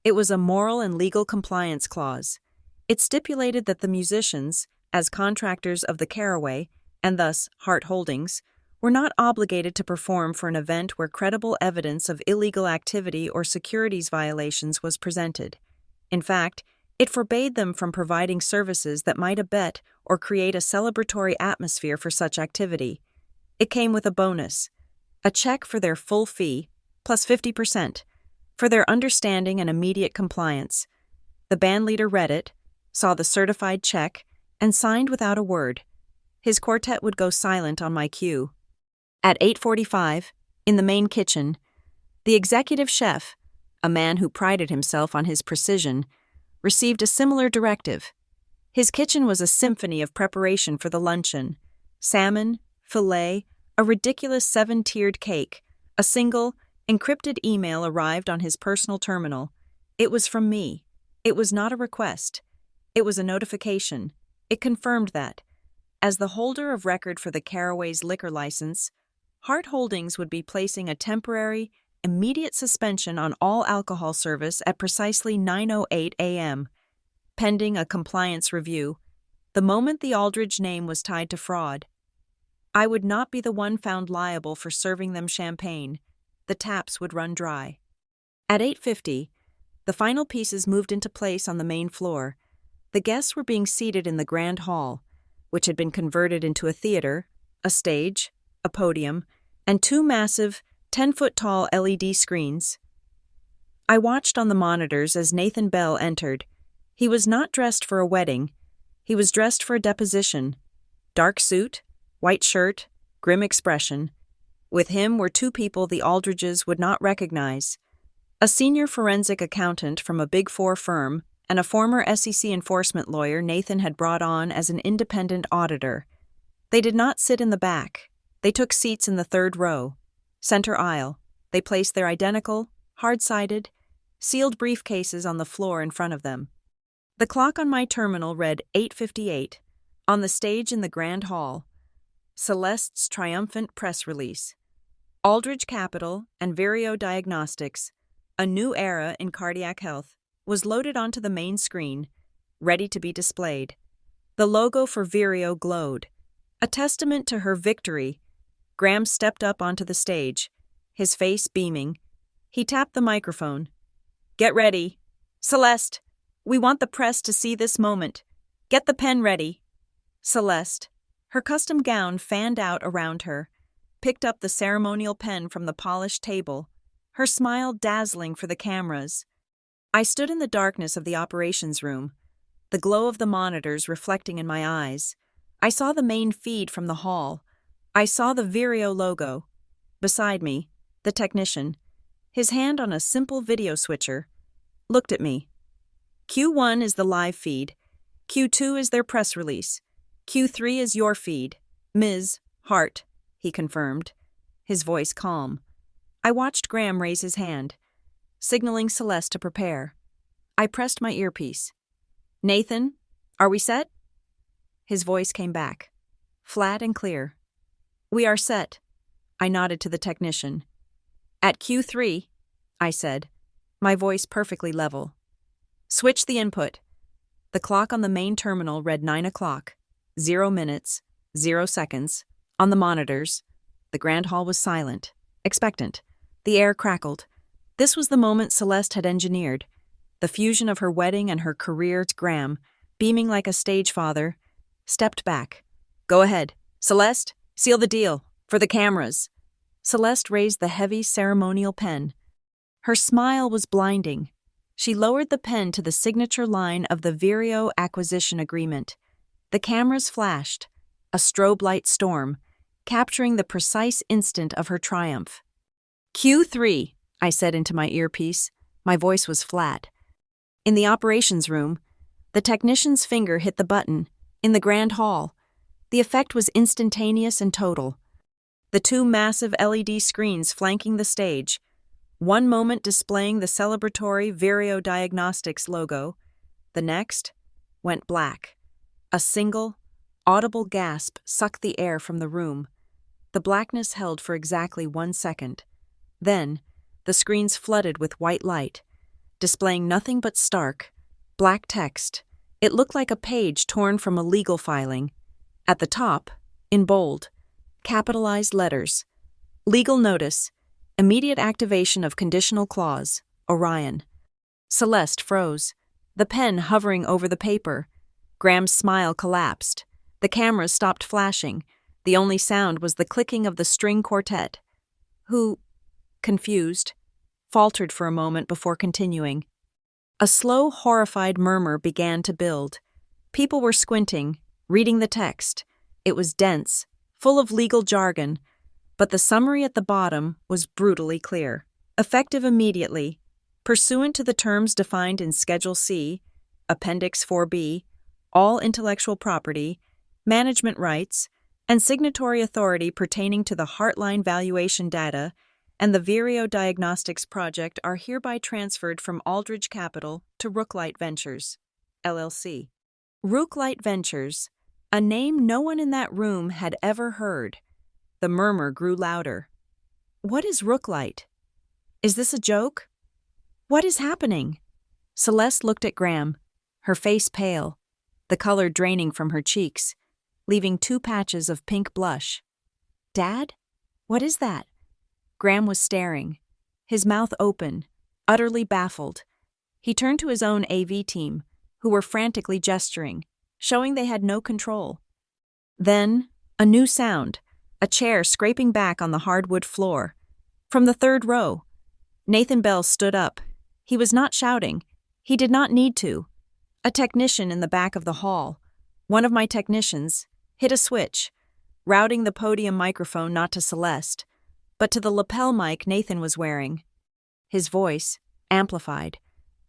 It was a moral and legal compliance clause. It stipulated that the musicians, as contractors of the Caraway, and thus Hart Holdings, were not obligated to perform for an event where credible evidence of illegal activity or securities violations was presented. In fact, it forbade them from providing services that might abet or create a celebratory atmosphere for such activity. It came with a bonus, a check for their full fee, plus 50%, for their understanding and immediate compliance. The bandleader read it, saw the certified check, and signed without a word. His quartet would go silent on my cue. At 8:45, in the main kitchen, the executive chef, a man who prided himself on his precision, received a similar directive. His kitchen was a symphony of preparation for the luncheon. Salmon, filet, a ridiculous 7-tiered cake, a single, encrypted email arrived on his personal terminal. It was from me. It was not a request. It was a notification. It confirmed that, as the holder of record for the Caraway's liquor license, Hart Holdings would be placing a temporary, immediate suspension on all alcohol service at precisely 9:08 a.m., pending a compliance review, the moment the Aldridge name was tied to fraud. I would not be the one found liable for serving them champagne. The taps would run dry. At 8:50, the final pieces moved into place on the main floor. The guests were being seated in the grand hall, which had been converted into a theater, a stage, a podium, and 2 massive, 10-foot-tall LED screens. I watched on the monitors as Nathan Bell entered. He was not dressed for a wedding. He was dressed for a deposition. Dark suit, white shirt, grim expression. With him were 2 people the Aldridges would not recognize: a senior forensic accountant from a Big 4 firm and a former SEC enforcement lawyer Nathan had brought on as an independent auditor. They did not sit in the back. They took seats in the 3rd row, center aisle. They placed their identical, hard-sided, sealed briefcases on the floor in front of them. The clock on my terminal read 8:58. On the stage in the grand hall, Celeste's triumphant press release. Aldridge Capital and Vireo Diagnostics, a new era in cardiac health, was loaded onto the main screen, ready to be displayed. The logo for Vireo glowed. A testament to her victory, Graham stepped up onto the stage, his face beaming. He tapped the microphone. "Get ready. Celeste, we want the press to see this moment. Get the pen ready." Celeste, Her custom gown fanned out around her, picked up the ceremonial pen from the polished table, her smile dazzling for the cameras. I stood in the darkness of the operations room, the glow of the monitors reflecting in my eyes. I saw the main feed from the hall. I saw the Vireo logo. Beside me, the technician, his hand on a simple video switcher, looked at me. Q1 is the live feed. Q2 is their press release. Q3 is your feed. Ms. Hart, he confirmed, his voice calm. I watched Graham raise his hand, signaling Celeste to prepare. I pressed my earpiece. Nathan, are we set? His voice came back, flat and clear. We are set. I nodded to the technician. At Q3, I said, my voice perfectly level. Switch the input. The clock on the main terminal read 9 o'clock, 0 minutes, 0 seconds. On the monitors, the grand hall was silent, expectant. The air crackled. This was the moment Celeste had engineered. The fusion of her wedding and her career. Graham, beaming like a stage father, stepped back. Go ahead. Celeste, seal the deal. For the cameras. Celeste raised the heavy ceremonial pen. Her smile was blinding. She lowered the pen to the signature line of the Vireo acquisition agreement. The cameras flashed, a strobe light storm, capturing the precise instant of her triumph. Q3, I said into my earpiece. My voice was flat. In the operations room, the technician's finger hit the button. In the grand hall, the effect was instantaneous and total. The two massive LED screens flanking the stage, one moment displaying the celebratory Vireo Diagnostics logo, the next went black. A single, audible gasp sucked the air from the room. The blackness held for exactly 1 second. Then, the screens flooded with white light, displaying nothing but stark, black text. It looked like a page torn from a legal filing. At the top, in bold, capitalized letters, legal notice, immediate activation of conditional clause, Orion. Celeste froze, the pen hovering over the paper. Graham's smile collapsed. The cameras stopped flashing. The only sound was the clicking of the string quartet, who, confused, faltered for a moment before continuing. A slow, horrified murmur began to build. People were squinting, reading the text. It was dense, full of legal jargon, but the summary at the bottom was brutally clear. Effective immediately, pursuant to the terms defined in Schedule C, Appendix 4B, all intellectual property, management rights, and signatory authority pertaining to the Heartline valuation data and the Vireo Diagnostics project are hereby transferred from Aldridge Capital to Rooklight Ventures, LLC. Rooklight Ventures, a name no one in that room had ever heard. The murmur grew louder. What is Rooklight? Is this a joke? What is happening? Celeste looked at Graham, her face pale, the color draining from her cheeks, leaving 2 patches of pink blush. Dad? What is that? Graham was staring, his mouth open, utterly baffled. He turned to his own AV team, who were frantically gesturing, showing they had no control. Then, a new sound, a chair scraping back on the hardwood floor. From the 3rd row, Nathan Bell stood up. He was not shouting. He did not need to. A technician in the back of the hall, one of my technicians, hit a switch, routing the podium microphone not to Celeste, but to the lapel mic Nathan was wearing. His voice, amplified,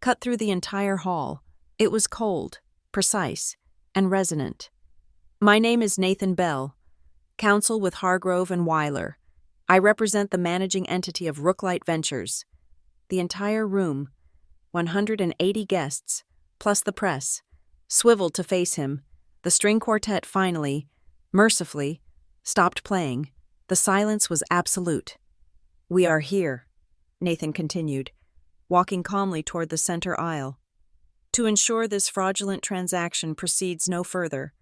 cut through the entire hall. It was cold, precise, and resonant. My name is Nathan Bell, counsel with Hargrove and Weiler. I represent the managing entity of Rooklight Ventures. The entire room, 180 guests, plus the press, swiveled to face him. The string quartet finally, mercifully, stopped playing. The silence was absolute. We are here, Nathan continued, walking calmly toward the center aisle. To ensure this fraudulent transaction proceeds no further,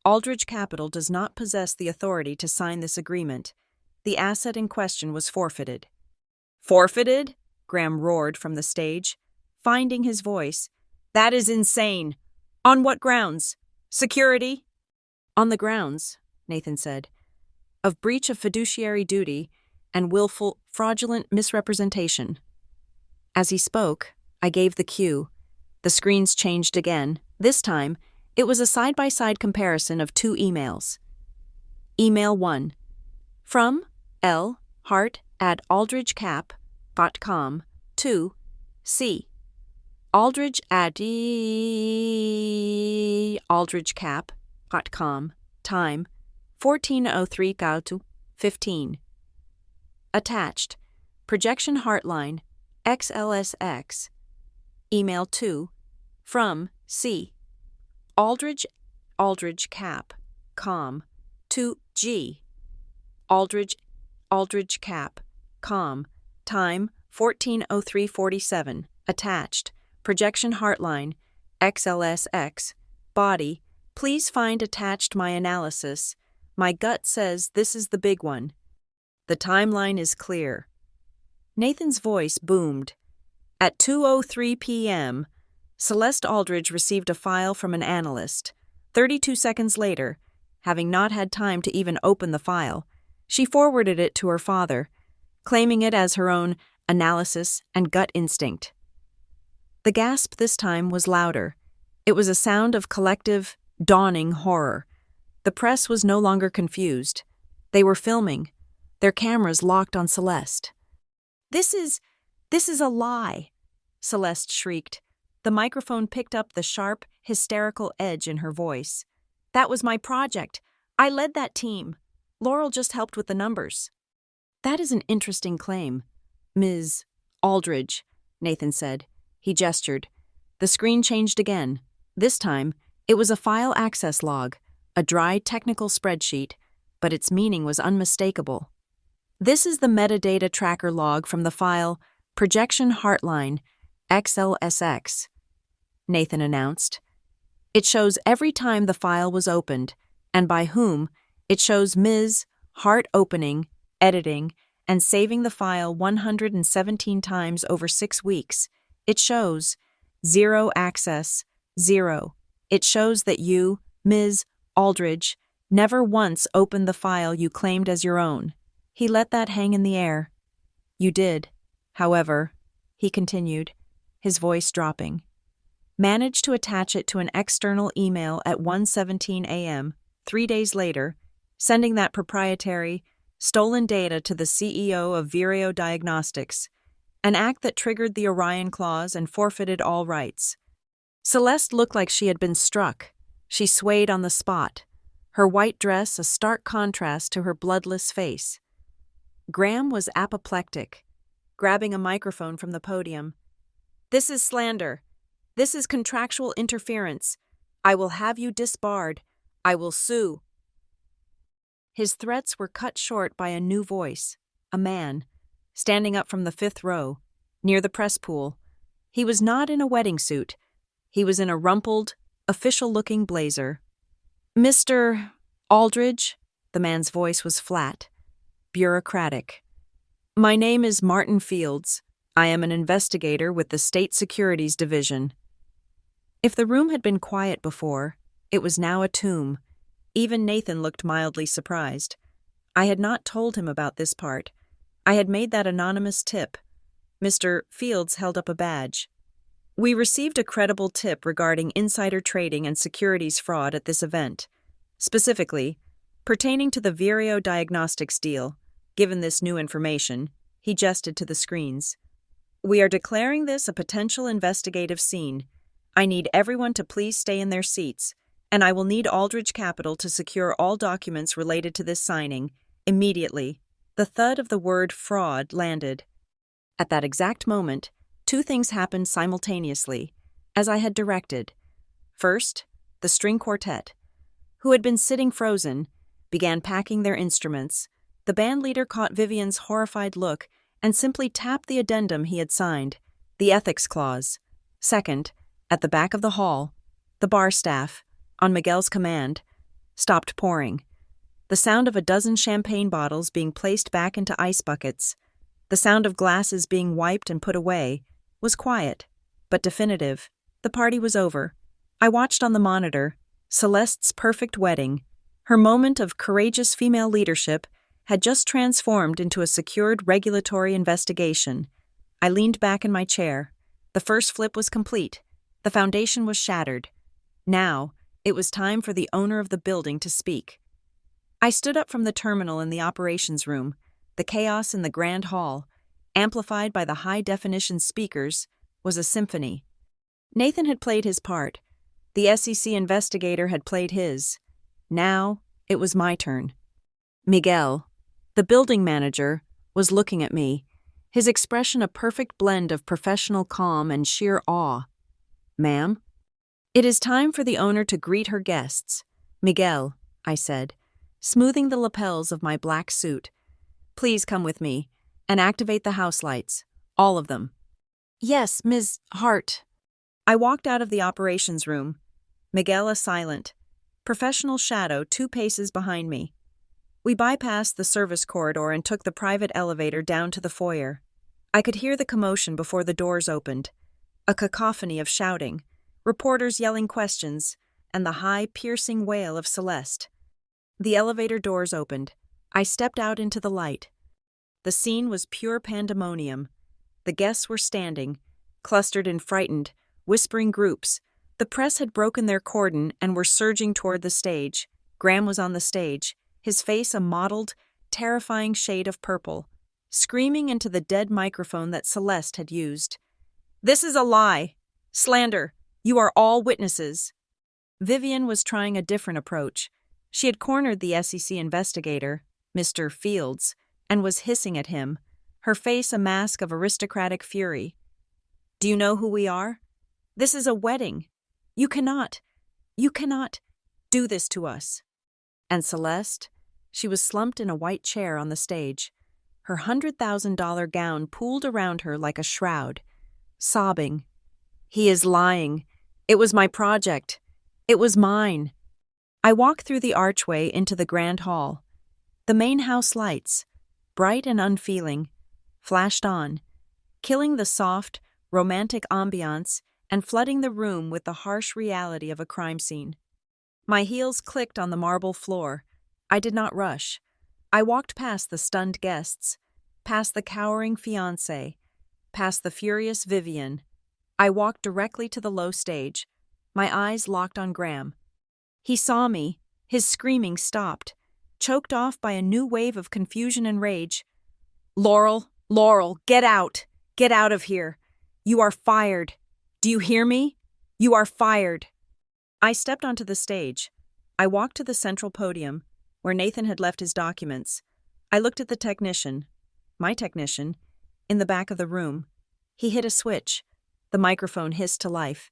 Aldridge Capital does not possess the authority to sign this agreement. The asset in question was forfeited. Forfeited? Graham roared from the stage, finding his voice. That is insane. On what grounds? Security? On the grounds, Nathan said, "of breach of fiduciary duty and willful, fraudulent misrepresentation." As he spoke, I gave the cue. The screens changed again. This time, it was a side-by-side comparison of two emails. Email 1. From L. Hart at aldridgecap.com to C. Aldridge at aldridgecap.com. Time 14:03 to 15. Attached. Projection Heartline XLSX. Email 2. From C. Aldridgecap.com to G. Aldridgecap.com. Time 14:03:47. Attached. Projection Heartline XLSX. Body. Please find attached my analysis. My gut says this is the big one. The timeline is clear. Nathan's voice boomed. At 2:03 p.m., Celeste Aldridge received a file from an analyst. 32 seconds later, having not had time to even open the file, she forwarded it to her father, claiming it as her own analysis and gut instinct. The gasp this time was louder. It was a sound of collective, dawning horror. The press was no longer confused. They were filming, their cameras locked on Celeste. This is a lie," Celeste shrieked. The microphone picked up the sharp, hysterical edge in her voice. "That was my project. I led that team. Laurel just helped with the numbers." "That is an interesting claim, Ms. Aldridge," Nathan said. He gestured. The screen changed again. This time, it was a file access log, a dry technical spreadsheet, but its meaning was unmistakable. "This is the metadata tracker log from the file Projection Heartline XLSX," Nathan announced. "It shows every time the file was opened, and by whom. It shows Ms. Hart opening, editing, and saving the file 117 times over 6 weeks. It shows 0 access, 0. It shows that you, Ms. Aldridge, never once opened the file you claimed as your own." He let that hang in the air. "You did, however," he continued, his voice dropping. "Managed to attach it to an external email at 1:17 a.m., 3 days later, sending that proprietary, stolen data to the CEO of Vireo Diagnostics, an act that triggered the Orion Clause and forfeited all rights." Celeste looked like she had been struck. She swayed on the spot, her white dress a stark contrast to her bloodless face. Graham was apoplectic, grabbing a microphone from the podium. "This is slander. This is contractual interference. I will have you disbarred. I will sue." His threats were cut short by a new voice, a man, standing up from the 5th row, near the press pool. He was not in a wedding suit. He was in a rumpled, official-looking blazer. "Mr. Aldridge," the man's voice was flat, bureaucratic. "My name is Martin Fields. I am an investigator with the State Securities Division." If the room had been quiet before, it was now a tomb. Even Nathan looked mildly surprised. I had not told him about this part. I had made that anonymous tip. Mr. Fields held up a badge. "We received a credible tip regarding insider trading and securities fraud at this event. Specifically, pertaining to the Vireo Diagnostics deal. Given this new information," he gestured to the screens, "we are declaring this a potential investigative scene. I need everyone to please stay in their seats, and I will need Aldridge Capital to secure all documents related to this signing, immediately." The thud of the word fraud landed. At that exact moment, 2 things happened simultaneously, as I had directed. First, the string quartet, who had been sitting frozen, began packing their instruments. The bandleader caught Vivian's horrified look and simply tapped the addendum he had signed, the ethics clause. Second, at the back of the hall, the bar staff, on Miguel's command, stopped pouring. The sound of a dozen champagne bottles being placed back into ice buckets, the sound of glasses being wiped and put away, was quiet, but definitive. The party was over. I watched on the monitor, Celeste's perfect wedding, Her moment of courageous female leadership had just transformed into a secured regulatory investigation. I leaned back in my chair. The first flip was complete. The foundation was shattered. Now, it was time for the owner of the building to speak. I stood up from the terminal in the operations room. The chaos in the grand hall, amplified by the high-definition speakers, was a symphony. Nathan had played his part. The SEC investigator had played his. Now, it was my turn. Miguel, the building manager, was looking at me, his expression a perfect blend of professional calm and sheer awe. "Ma'am?" "It is time for the owner to greet her guests." "Miguel," I said, smoothing the lapels of my black suit. "Please come with me and activate the house lights, all of them." "Yes, Ms. Hart." I walked out of the operations room, Miguel a silent, professional shadow 2 paces behind me. We bypassed the service corridor and took the private elevator down to the foyer. I could hear the commotion before the doors opened, a cacophony of shouting, reporters yelling questions, and the high, piercing wail of Celeste. The elevator doors opened. I stepped out into the light. The scene was pure pandemonium. The guests were standing, clustered in frightened, whispering groups. The press had broken their cordon and were surging toward the stage. Graham was on the stage, his face a mottled, terrifying shade of purple, screaming into the dead microphone that Celeste had used. "This is a lie! Slander! You are all witnesses!" Vivian was trying a different approach. She had cornered the SEC investigator, Mr. Fields, and was hissing at him, her face a mask of aristocratic fury. "Do you know who we are? This is a wedding. You cannot do this to us." And Celeste, she was slumped in a white chair on the stage, her $100,000 gown pooled around her like a shroud, sobbing. "He is lying. It was my project. It was mine." I walked through the archway into the grand hall. The main house lights, bright and unfeeling, flashed on, killing the soft, romantic ambiance and flooding the room with the harsh reality of a crime scene. My heels clicked on the marble floor. I did not rush. I walked past the stunned guests, past the cowering fiancé, past the furious Vivian. I walked directly to the low stage, my eyes locked on Graham. He saw me. His screaming stopped, choked off by a new wave of confusion and rage. Laurel, get out! Get out of here! You are fired! Do you hear me? You are fired!" I stepped onto the stage. I walked to the central podium, where Nathan had left his documents. I looked at the technician, my technician, in the back of the room. He hit a switch. The microphone hissed to life.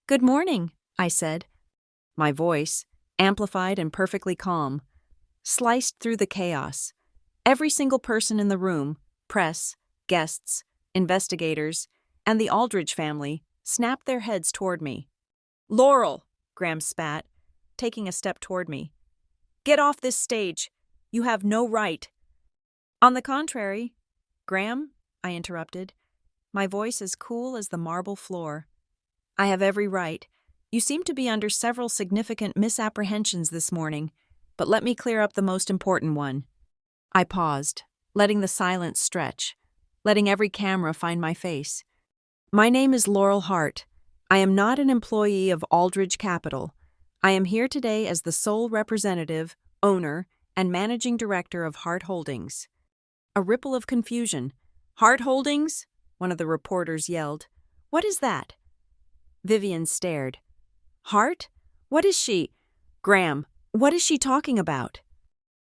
"Good morning," I said. My voice, amplified and perfectly calm, sliced through the chaos. Every single person in the room, press, guests, investigators, and the Aldridge family, snapped their heads toward me. "Laurel," Graham spat, taking a step toward me. "Get off this stage. You have no right." "On the contrary, Graham," I interrupted, my voice as cool as the marble floor. "I have every right. You seem to be under several significant misapprehensions this morning, but let me clear up the most important one." I paused, letting the silence stretch, letting every camera find my face. "My name is Laurel Hart. I am not an employee of Aldridge Capital. I am here today as the sole representative, owner, and managing director of Hart Holdings." A ripple of confusion. "Hart Holdings?" one of the reporters yelled. "What is that?" Vivian stared. "Hart? What is she? Graham, what is she talking about?"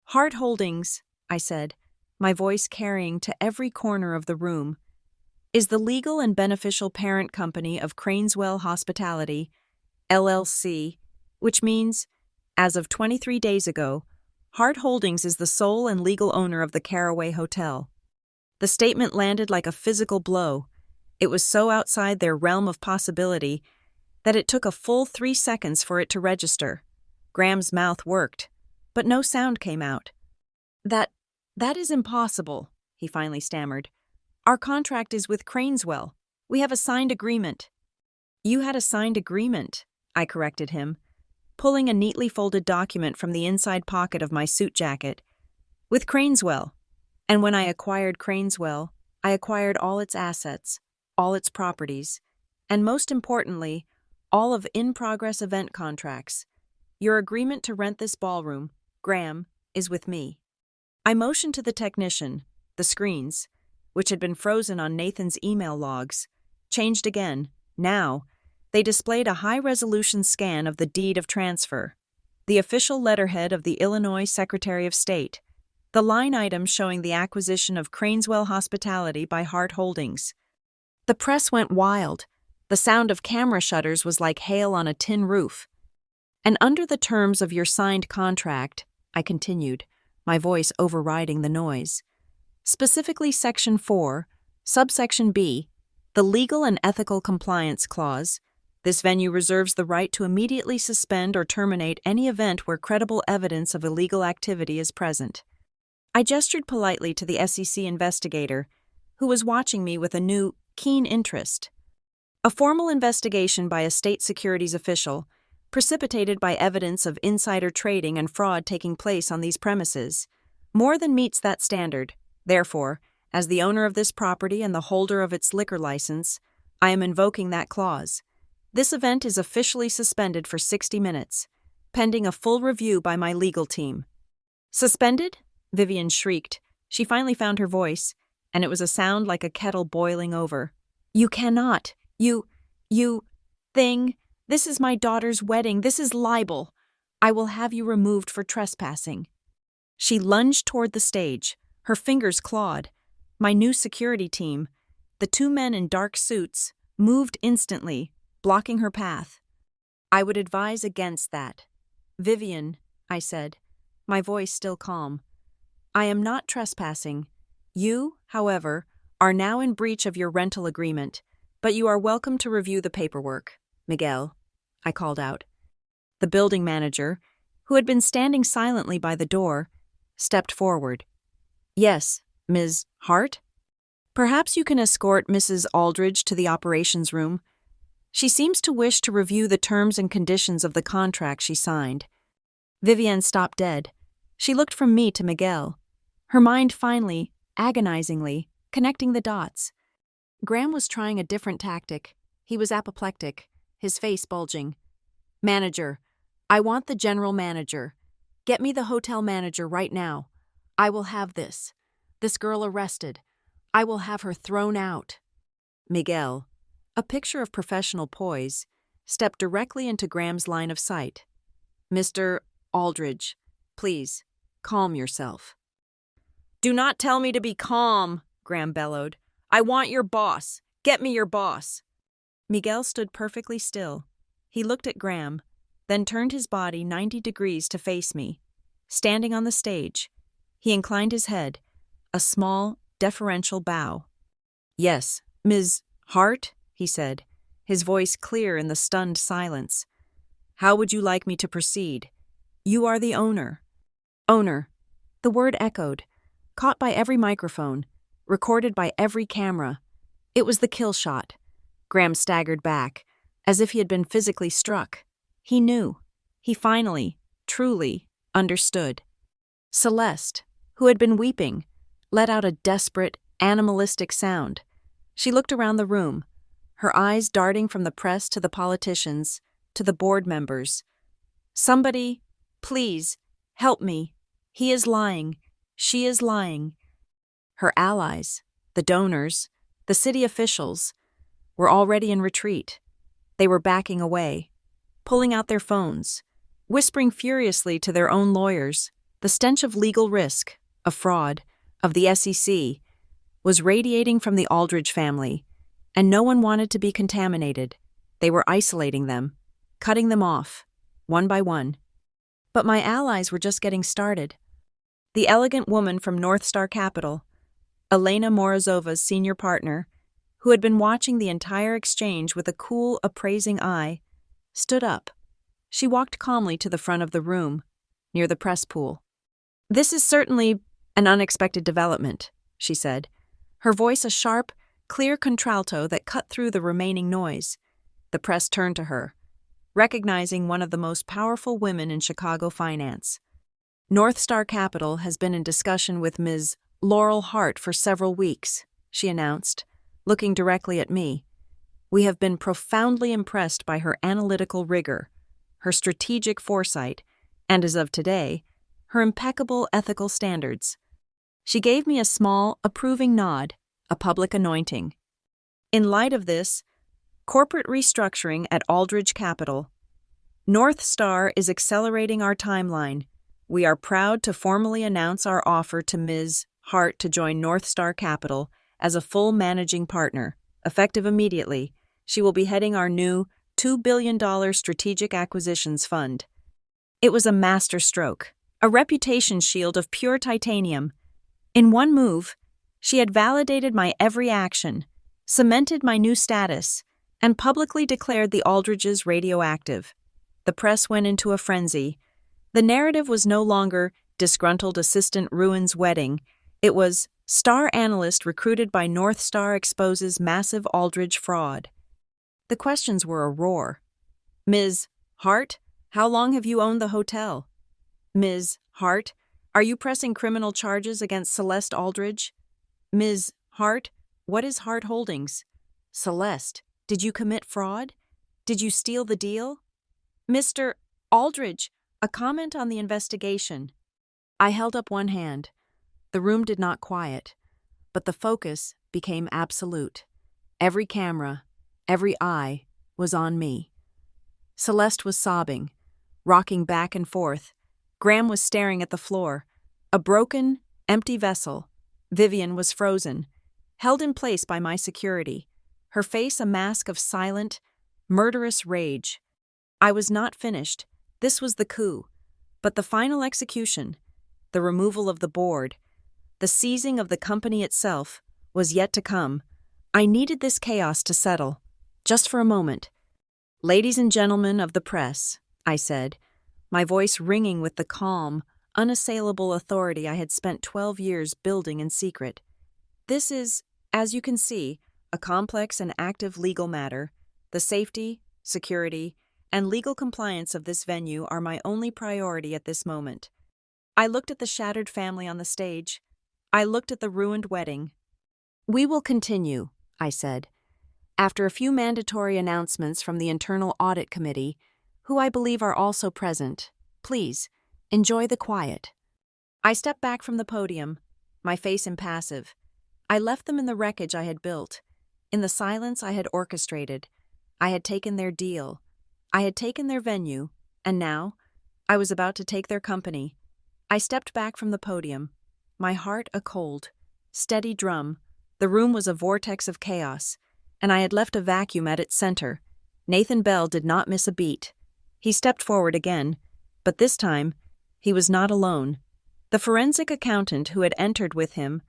"Hart Holdings," I said, my voice carrying to every corner of the room, "is the legal and beneficial parent company of Craneswell Hospitality, LLC, which means, as of 23 days ago, Hart Holdings is the sole and legal owner of the Caraway Hotel." The statement landed like a physical blow. It was so outside their realm of possibility that it took a full 3 seconds for it to register. Graham's mouth worked, but no sound came out. That is impossible," he finally stammered. "Our contract is with Craneswell. We have a signed agreement." "You had a signed agreement," I corrected him. pulling a neatly folded document from the inside pocket of my suit jacket. With Craneswell. And when I acquired Craneswell, I acquired all its assets, all its properties, and most importantly, all of in-progress event contracts. Your agreement to rent this ballroom, Graham, is with me. I motioned to the technician. The screens, which had been frozen on Nathan's email logs, changed again. Now, they displayed a high-resolution scan of the deed of transfer, the official letterhead of the Illinois Secretary of State, the line item showing the acquisition of Craneswell Hospitality by Hart Holdings. The press went wild. The sound of camera shutters was like hail on a tin roof. And under the terms of your signed contract, I continued, my voice overriding the noise, specifically Section 4, Subsection B, the Legal and Ethical Compliance Clause, this venue reserves the right to immediately suspend or terminate any event where credible evidence of illegal activity is present. I gestured politely to the SEC investigator, who was watching me with a new, keen interest. A formal investigation by a state securities official, precipitated by evidence of insider trading and fraud taking place on these premises, more than meets that standard. Therefore, as the owner of this property and the holder of its liquor license, I am invoking that clause. This event is officially suspended for 60 minutes, pending a full review by my legal team. Suspended? Vivian shrieked. She finally found her voice, and it was a sound like a kettle boiling over. You cannot. You thing. This is my daughter's wedding. This is libel. I will have you removed for trespassing. She lunged toward the stage, her fingers clawed. My new security team, the two men in dark suits, moved instantly, blocking her path. I would advise against that. Vivian, I said, my voice still calm. I am not trespassing. You, however, are now in breach of your rental agreement, but you are welcome to review the paperwork. Miguel, I called out. The building manager, who had been standing silently by the door, stepped forward. Yes, Ms. Hart? Perhaps you can escort Mrs. Aldridge to the operations room. She seems to wish to review the terms and conditions of the contract she signed. Vivienne stopped dead. She looked from me to Miguel, her mind finally, agonizingly, connecting the dots. Graham was trying a different tactic. He was apoplectic, his face bulging. Manager, I want the general manager. Get me the hotel manager right now. I will have this girl arrested. I will have her thrown out. Miguel, a picture of professional poise, stepped directly into Graham's line of sight. Mr. Aldridge, please, calm yourself. Do not tell me to be calm, Graham bellowed. I want your boss. Get me your boss. Miguel stood perfectly still. He looked at Graham, then turned his body 90 degrees to face me. Standing on the stage, he inclined his head, a small, deferential bow. Yes, Ms. Hart, he said, his voice clear in the stunned silence. How would you like me to proceed? You are the owner. Owner. The word echoed, caught by every microphone, recorded by every camera. It was the kill shot. Graham staggered back, as if he had been physically struck. He knew. He finally, truly, understood. Celeste, who had been weeping, let out a desperate, animalistic sound. She looked around the room, her eyes darting from the press to the politicians, to the board members. Somebody, please, help me. He is lying. She is lying. Her allies, the donors, the city officials, were already in retreat. They were backing away, pulling out their phones, whispering furiously to their own lawyers. The stench of legal risk, of fraud, of the SEC, was radiating from the Aldridge family, and no one wanted to be contaminated. They were isolating them, cutting them off, one by one. But my allies were just getting started. The elegant woman from North Star Capital, Elena Morozova's senior partner, who had been watching the entire exchange with a cool, appraising eye, stood up. She walked calmly to the front of the room, near the press pool. This is certainly an unexpected development, she said, her voice a sharp, clear contralto that cut through the remaining noise. The press turned to her. recognizing one of the most powerful women in Chicago finance. North Star Capital has been in discussion with Ms. Laurel Hart for several weeks, she announced, looking directly at me. We have been profoundly impressed by her analytical rigor, her strategic foresight, and as of today, her impeccable ethical standards. She gave me a small, approving nod, a public anointing. In light of this, corporate restructuring at Aldridge Capital. North Star is accelerating our timeline. We are proud to formally announce our offer to Ms. Hart to join North Star Capital as a full managing partner. Effective immediately, she will be heading our new $2 billion strategic acquisitions fund. It was a masterstroke, a reputation shield of pure titanium. In one move, she had validated my every action, cemented my new status, and publicly declared the Aldridges radioactive. The press went into a frenzy. The narrative was no longer disgruntled assistant ruins wedding. It was star analyst recruited by North Star exposes massive Aldridge fraud. The questions were a roar. Ms. Hart, how long have you owned the hotel? Ms. Hart, are you pressing criminal charges against Celeste Aldridge? Ms. Hart, what is Hart Holdings? Celeste, did you commit fraud? Did you steal the deal? Mr. Aldridge, a comment on the investigation. I held up one hand. The room did not quiet, but the focus became absolute. Every camera, every eye was on me. Celeste was sobbing, rocking back and forth. Graham was staring at the floor, a broken, empty vessel. Vivian was frozen, held in place by my security, her face a mask of silent, murderous rage. I was not finished. This was the coup. But the final execution, the removal of the board, the seizing of the company itself, was yet to come. I needed this chaos to settle, just for a moment. Ladies and gentlemen of the press, I said, my voice ringing with the calm, unassailable authority I had spent 12 years building in secret. This is, as you can see, a complex and active legal matter. The safety, security, and legal compliance of this venue are my only priority at this moment. I looked at the shattered family on the stage. I looked at the ruined wedding. We will continue, I said, after a few mandatory announcements from the Internal Audit Committee, who I believe are also present. Please, enjoy the quiet. I stepped back from the podium, my face impassive. I left them in the wreckage I had built, in the silence I had orchestrated. I had taken their deal. I had taken their venue, and now I was about to take their company. I stepped back from the podium, my heart a cold, steady drum. The room was a vortex of chaos, and I had left a vacuum at its center. Nathan Bell did not miss a beat. He stepped forward again, but this time, he was not alone. The forensic accountant who had entered with him,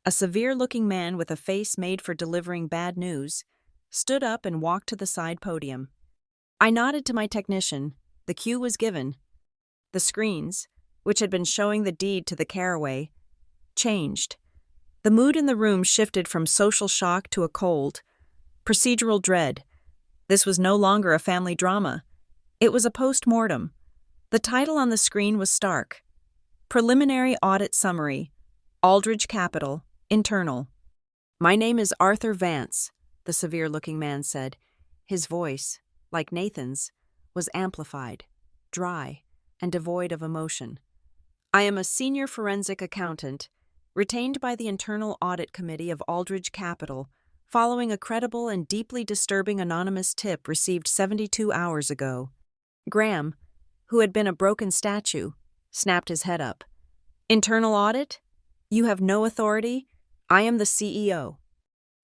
a severe-looking man with a face made for delivering bad news, stood up and walked to the side podium. I nodded to my technician. The cue was given. The screens, which had been showing the deed to the caraway, changed. The mood in the room shifted from social shock to a cold, procedural dread. This was no longer a family drama. It was a post-mortem. The title on the screen was stark. Preliminary Audit Summary, Aldridge Capital, Internal. My name is Arthur Vance, the severe-looking man said. His voice, like Nathan's, was amplified, dry, and devoid of emotion. I am a senior forensic accountant, retained by the Internal Audit Committee of Aldridge Capital, following a credible and deeply disturbing anonymous tip received 72 hours ago. Graham, who had been a broken statue, snapped his head up. Internal audit? You have no authority? I am the CEO.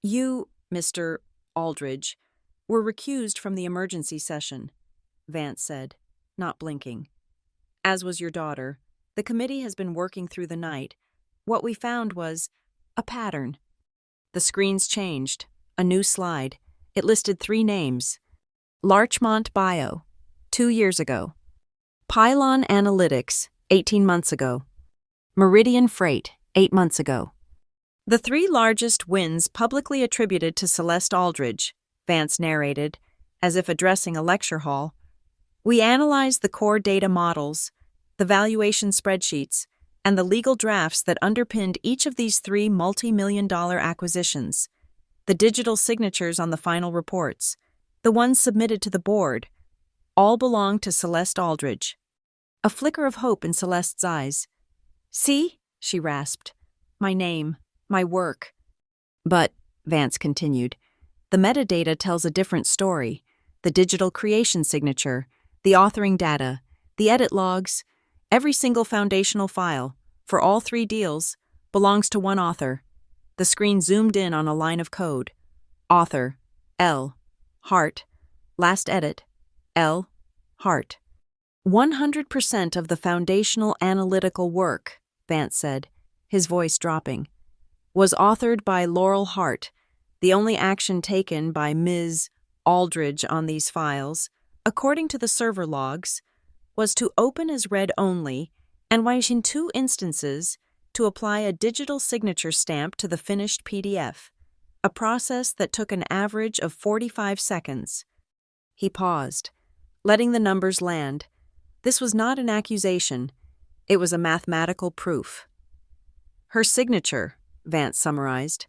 You, Mr. Aldridge, were recused from the emergency session, Vance said, not blinking. As was your daughter. The committee has been working through the night. What we found was a pattern. The screens changed. A new slide. It listed 3 names. Larchmont Bio, 2 years ago. Pylon Analytics, 18 months ago. Meridian Freight, 8 months ago. The 3 largest wins publicly attributed to Celeste Aldridge, Vance narrated, as if addressing a lecture hall. We analyzed the core data models, the valuation spreadsheets, and the legal drafts that underpinned each of these three multi-million-dollar acquisitions. The digital signatures on the final reports, the ones submitted to the board, all belonged to Celeste Aldridge. A flicker of hope in Celeste's eyes. "See?" she rasped. "My name, my work." "But," Vance continued, "the metadata tells a different story. The digital creation signature, the authoring data, the edit logs, every single foundational file, for all three deals, belongs to one author." The screen zoomed in on a line of code. Author, L. Hart. Last edit, L. Hart. 100% of the foundational analytical work, Vance said, his voice dropping, was authored by Laurel Hart. The only action taken by Ms. Aldridge on these files, according to the server logs, was to open as read only and, in 2 instances, to apply a digital signature stamp to the finished PDF, a process that took an average of 45 seconds. He paused, letting the numbers land. This was not an accusation. It was a mathematical proof. Her signature, Vance summarized,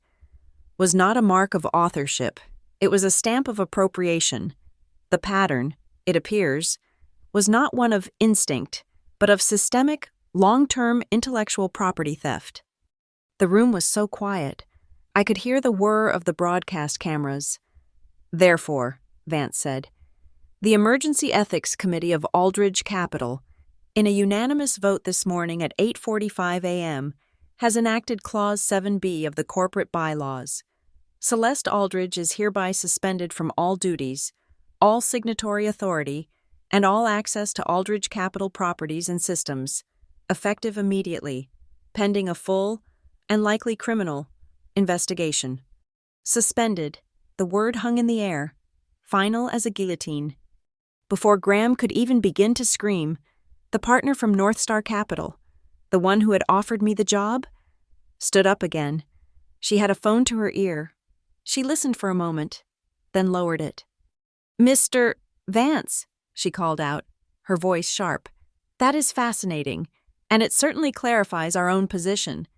was not a mark of authorship. It was a stamp of appropriation. The pattern, it appears, was not one of instinct, but of systemic, long-term intellectual property theft. The room was so quiet, I could hear the whir of the broadcast cameras. "Therefore," Vance said, "the Emergency Ethics Committee of Aldridge Capital, in a unanimous vote this morning at 8:45 a.m., has enacted Clause 7B of the corporate bylaws. Celeste Aldridge is hereby suspended from all duties, all signatory authority, and all access to Aldridge Capital properties and systems, effective immediately, pending a full, and likely criminal, investigation." Suspended, the word hung in the air, final as a guillotine. Before Graham could even begin to scream, the partner from North Star Capital, the one who had offered me the job, stood up again. She had a phone to her ear. She listened for a moment, then lowered it. "Mr. Vance," she called out, her voice sharp. "That is fascinating, and it certainly clarifies our own position."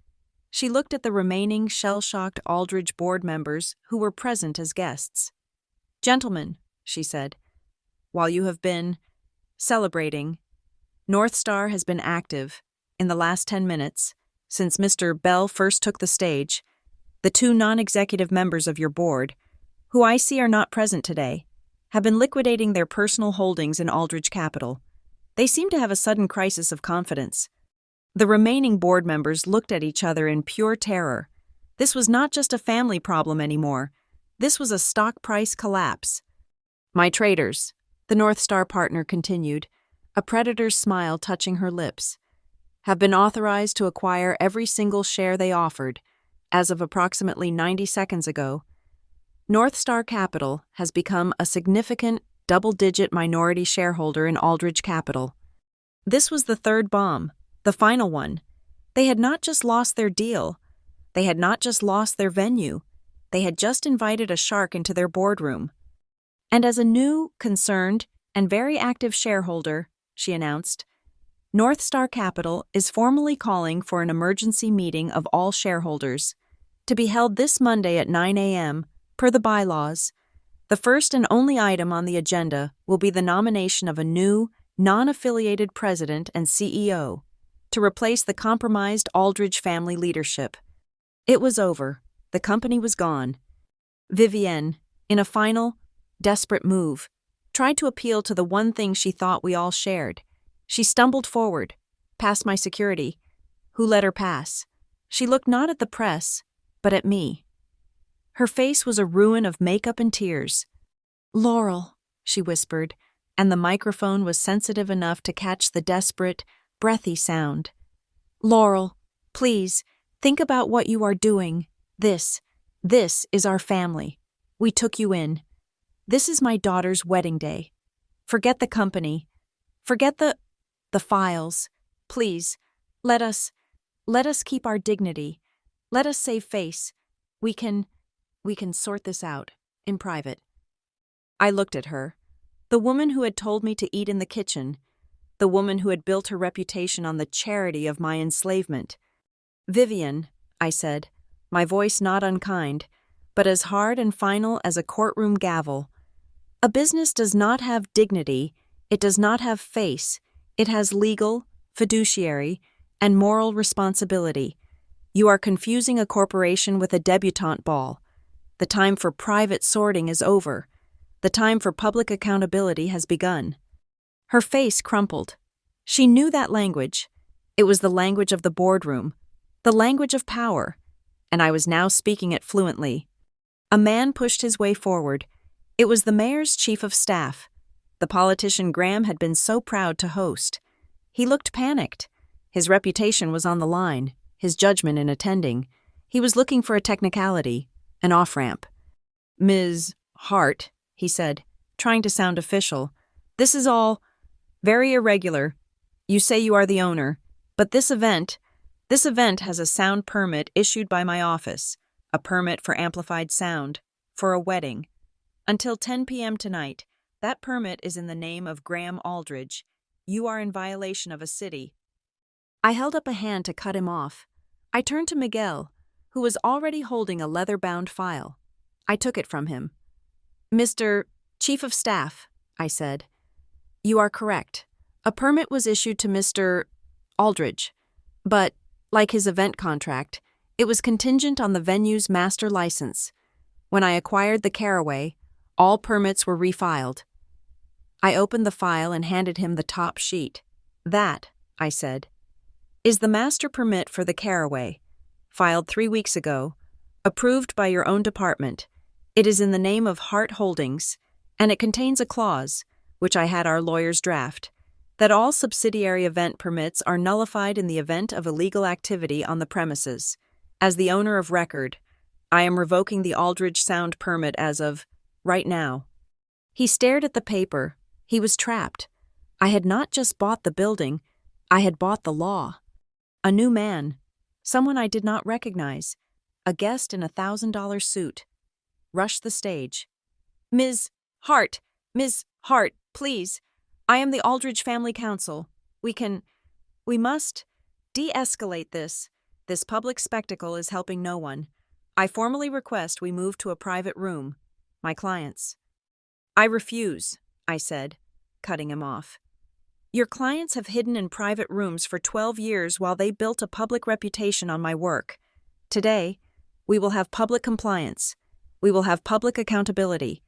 She looked at the remaining shell-shocked Aldridge board members who were present as guests. "Gentlemen," she said, "while you have been celebrating, North Star has been active in the last 10 minutes, since Mr. Bell first took the stage. The 2 non-executive members of your board, who I see are not present today, have been liquidating their personal holdings in Aldridge Capital. They seem to have a sudden crisis of confidence." The remaining board members looked at each other in pure terror. This was not just a family problem anymore. This was a stock price collapse. "My traders," the North Star partner continued, a predator's smile touching her lips, "have been authorized to acquire every single share they offered, as of approximately 90 seconds ago. North Star Capital has become a significant double-digit minority shareholder in Aldridge Capital." This was the third bomb, the final one. They had not just lost their deal. They had not just lost their venue. They had just invited a shark into their boardroom. "And as a new, concerned, and very active shareholder," she announced, "North Star Capital is formally calling for an emergency meeting of all shareholders, to be held this Monday at 9 a.m., per the bylaws. The first and only item on the agenda will be the nomination of a new, non-affiliated president and CEO to replace the compromised Aldridge family leadership." It was over. The company was gone. Vivienne, in a final, desperate move, tried to appeal to the one thing she thought we all shared. She stumbled forward, past my security, who let her pass. She looked not at the press, but at me. Her face was a ruin of makeup and tears. "Laurel," she whispered, and the microphone was sensitive enough to catch the desperate, breathy sound. "Laurel, please, think about what you are doing. This is our family. We took you in. This is my daughter's wedding day. Forget the company. Forget the files. Please, let us keep our dignity. Let us save face. We can sort this out, in private." I looked at her. The woman who had told me to eat in the kitchen. The woman who had built her reputation on the charity of my enslavement. "Vivian," I said, my voice not unkind, but as hard and final as a courtroom gavel. "A business does not have dignity, it does not have face, it has legal, fiduciary, and moral responsibility. You are confusing a corporation with a debutante ball. The time for private sorting is over. The time for public accountability has begun." Her face crumpled. She knew that language. It was the language of the boardroom, the language of power, and I was now speaking it fluently. A man pushed his way forward. It was the mayor's chief of staff, the politician Graham had been so proud to host. He looked panicked. His reputation was on the line, his judgment in attending. He was looking for a technicality, an off-ramp. "Ms. Hart," he said, trying to sound official, "this is all very irregular. You say you are the owner, but this event has a sound permit issued by my office, a permit for amplified sound, for a wedding. Until 10 p.m. tonight, that permit is in the name of Graham Aldridge. You are in violation of a city." I held up a hand to cut him off. I turned to Miguel, who was already holding a leather-bound file. I took it from him. "Mr. Chief of Staff," I said, "you are correct. A permit was issued to Mr. Aldridge, but, like his event contract, it was contingent on the venue's master license. When I acquired the Caraway, all permits were refiled." I opened the file and handed him the top sheet. "That," I said, "is the master permit for the Caraway, filed 3 weeks ago, approved by your own department. It is in the name of Hart Holdings, and it contains a clause, which I had our lawyers draft, that all subsidiary event permits are nullified in the event of illegal activity on the premises. As the owner of record, I am revoking the Aldridge Sound permit as of right now." He stared at the paper. He was trapped. I had not just bought the building, I had bought the law. A new man, someone I did not recognize, a guest in a $1,000 suit, rushed the stage. Ms. Hart, please. I am the Aldridge Family Counsel. We must de-escalate this. This public spectacle is helping no one. I formally request we move to a private room. My clients." "I refuse," I said, cutting him off. "Your clients have hidden in private rooms for 12 years while they built a public reputation on my work. Today, we will have public compliance. We will have public accountability.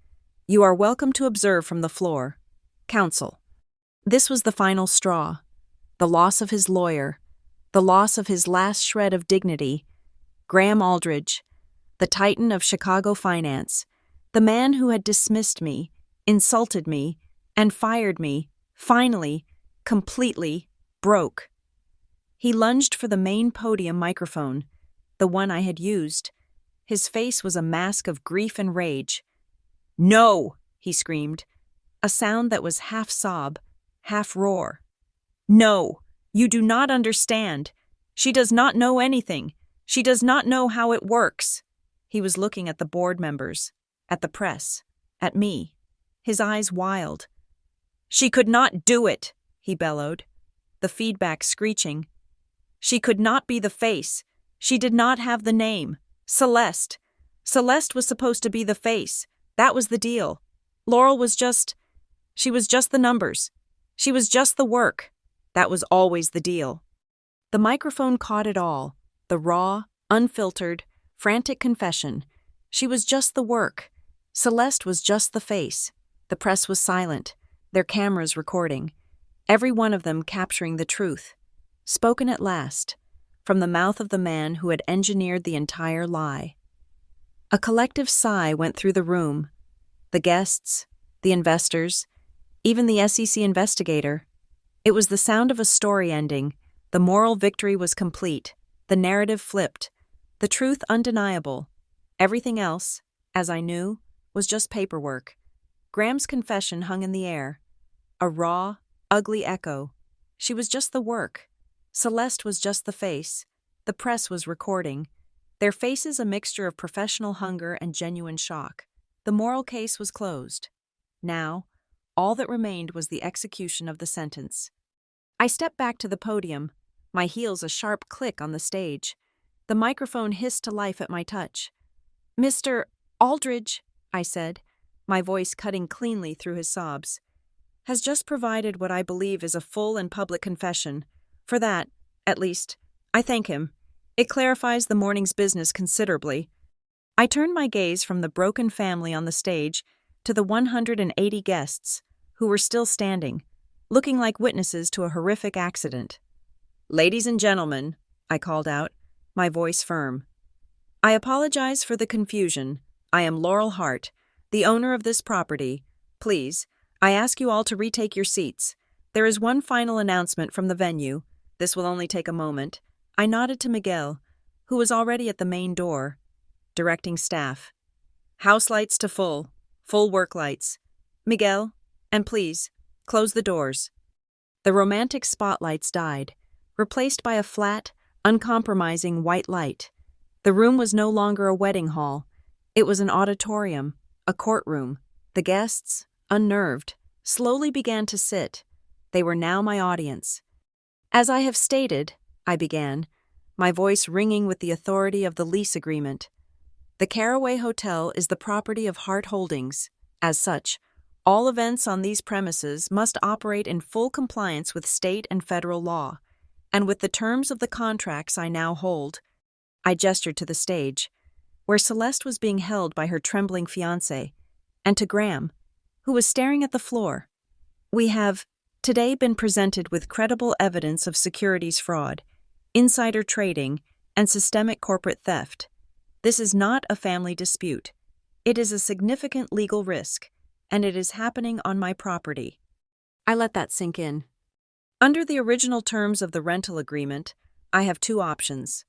You are welcome to observe from the floor. Counsel." This was the final straw. The loss of his lawyer. The loss of his last shred of dignity. Graham Aldridge, the titan of Chicago finance, the man who had dismissed me, insulted me, and fired me, finally, completely, broke. He lunged for the main podium microphone, the one I had used. His face was a mask of grief and rage. "No!" he screamed, a sound that was half sob, half roar. "No, you do not understand. She does not know anything. She does not know how it works." He was looking at the board members, at the press, at me, his eyes wild. "She could not do it," he bellowed, the feedback screeching. "She could not be the face. She did not have the name. Celeste was supposed to be the face. That was the deal. Laurel was she was just the numbers. She was just the work. That was always the deal." The microphone caught it all, the raw, unfiltered, frantic confession. She was just the work. Celeste was just the face. The press was silent, their cameras recording, every one of them capturing the truth. Spoken at last, from the mouth of the man who had engineered the entire lie. A collective sigh went through the room. The guests, the investors, even the SEC investigator. It was the sound of a story ending. The moral victory was complete, the narrative flipped, the truth undeniable. Everything else, as I knew, was just paperwork. Graham's confession hung in the air, a raw, ugly echo. She was just the work. Celeste was just the face. The press was recording. Their faces a mixture of professional hunger and genuine shock. The moral case was closed. Now, All that remained was the execution of the sentence. I stepped back to the podium, my heels a sharp click on the stage. The microphone hissed to life at my touch. "Mr. Aldridge," I said, my voice cutting cleanly through his sobs, "has just provided what I believe is a full and public confession. For that, at least, I thank him. It clarifies the morning's business considerably." I turned my gaze from the broken family on the stage to the 180 guests, who were still standing, looking like witnesses to a horrific accident. "Ladies and gentlemen," I called out, my voice firm. "I apologize for the confusion. I am Laurel Hart, the owner of this property. Please, I ask you all to retake your seats. There is one final announcement from the venue. This will only take a moment." I nodded to Miguel, who was already at the main door, directing staff. "House lights to full work lights. Miguel, and please, close the doors." The romantic spotlights died, replaced by a flat, uncompromising white light. The room was no longer a wedding hall. It was an auditorium, a courtroom. The guests, unnerved, slowly began to sit. They were now my audience. "As I have stated," I began, my voice ringing with the authority of the lease agreement, "the Caraway Hotel is the property of Hart Holdings. As such, all events on these premises must operate in full compliance with state and federal law, and with the terms of the contracts I now hold." I gestured to the stage, where Celeste was being held by her trembling fiancé, and to Graham, who was staring at the floor. "We have today been presented with credible evidence of securities fraud, insider trading, and systemic corporate theft. This is not a family dispute. It is a significant legal risk, and it is happening on my property." I let that sink in. Under the original terms of the rental agreement, I have two options.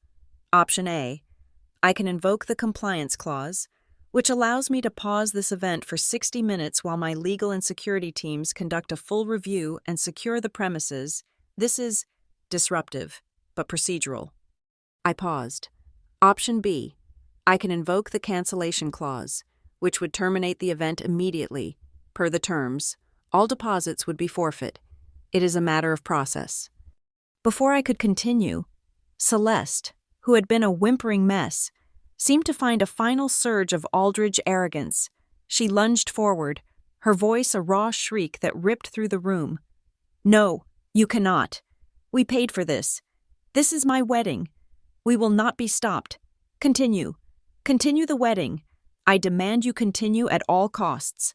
Option A, I can invoke the compliance clause, which allows me to pause this event for 60 minutes while my legal and security teams conduct a full review and secure the premises. This is disruptive, but procedural. I paused. Option B, I can invoke the cancellation clause, which would terminate the event immediately. Per the terms, all deposits would be forfeit. It is a matter of process. Before I could continue, Celeste, who had been a whimpering mess, seemed to find a final surge of Aldridge arrogance. She lunged forward, her voice a raw shriek that ripped through the room. "No, you cannot. We paid for this. This is my wedding. We will not be stopped. Continue. Continue the wedding. I demand you continue at all costs."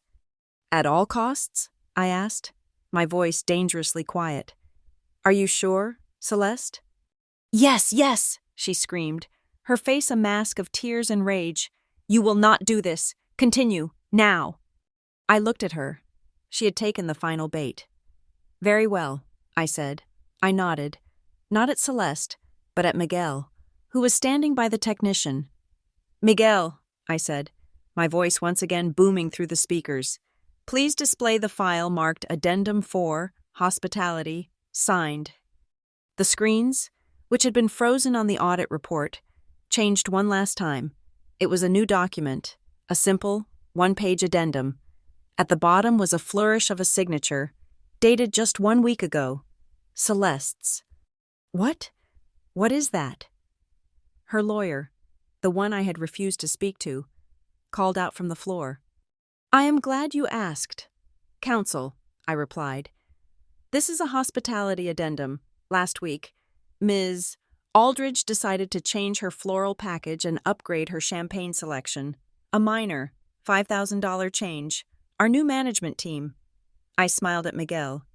"At all costs?" I asked, my voice dangerously quiet. "Are you sure, Celeste?" "Yes, yes," she screamed, her face a mask of tears and rage. "You will not do this. Continue, now." I looked at her. She had taken the final bait. "Very well," I said. I nodded, not at Celeste, but at Miguel, who was standing by the technician. "Miguel," I said, my voice once again booming through the speakers, "please display the file marked Addendum 4, Hospitality, signed." The screens, which had been frozen on the audit report, changed one last time. It was a new document, a simple, one-page addendum. At the bottom was a flourish of a signature, dated just 1 week ago. Celeste's. "What? What is that?" Her lawyer, the one I had refused to speak to, called out from the floor. "I am glad you asked. Counsel," I replied. "This is a hospitality addendum. Last week, Ms. Aldridge decided to change her floral package and upgrade her champagne selection. A minor, $5,000 change. Our new management team," I smiled at Miguel,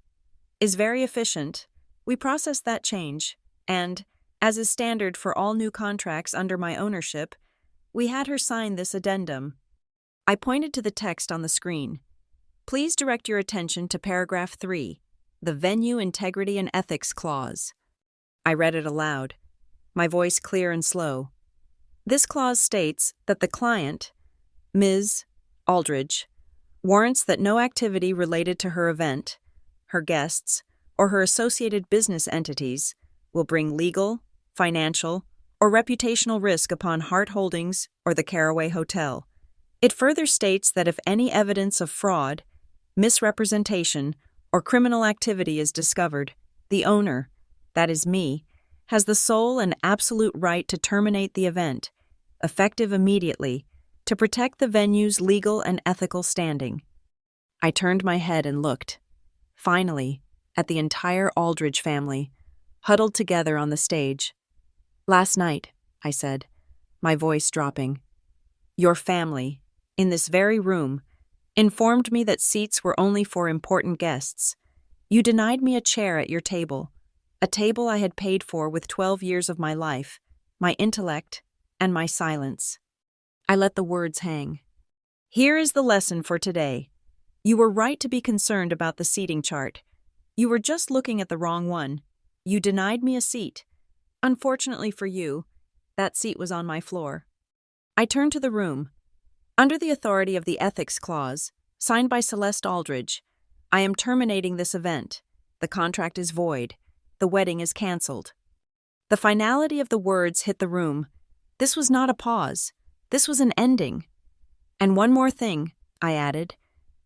"is very efficient. We processed that change, and, as is standard for all new contracts under my ownership, we had her sign this addendum." I pointed to the text on the screen. "Please direct your attention to paragraph 3, the Venue Integrity and Ethics Clause." I read it aloud, my voice clear and slow. "This clause states that the client, Ms. Aldridge, warrants that no activity related to her event, her guests, or her associated business entities will bring legal, financial, or reputational risk upon Hart Holdings or the Caraway Hotel. It further states that if any evidence of fraud, misrepresentation, or criminal activity is discovered, the owner, that is me, has the sole and absolute right to terminate the event, effective immediately, to protect the venue's legal and ethical standing. I turned my head and looked, finally, at the entire Aldridge family, huddled together on the stage. "Last night," I said, my voice dropping, "your family, in this very room, informed me that seats were only for important guests. You denied me a chair at your table, a table I had paid for with 12 years of my life, my intellect, and my silence." I let the words hang. "Here is the lesson for today. You were right to be concerned about the seating chart. You were just looking at the wrong one. You denied me a seat. Unfortunately for you, that seat was on my floor." I turned to the room. Under the authority of the Ethics Clause, signed by Celeste Aldridge, I am terminating this event. The contract is void. The wedding is cancelled. The finality of the words hit the room. This was not a pause. This was an ending. "And one more thing," I added,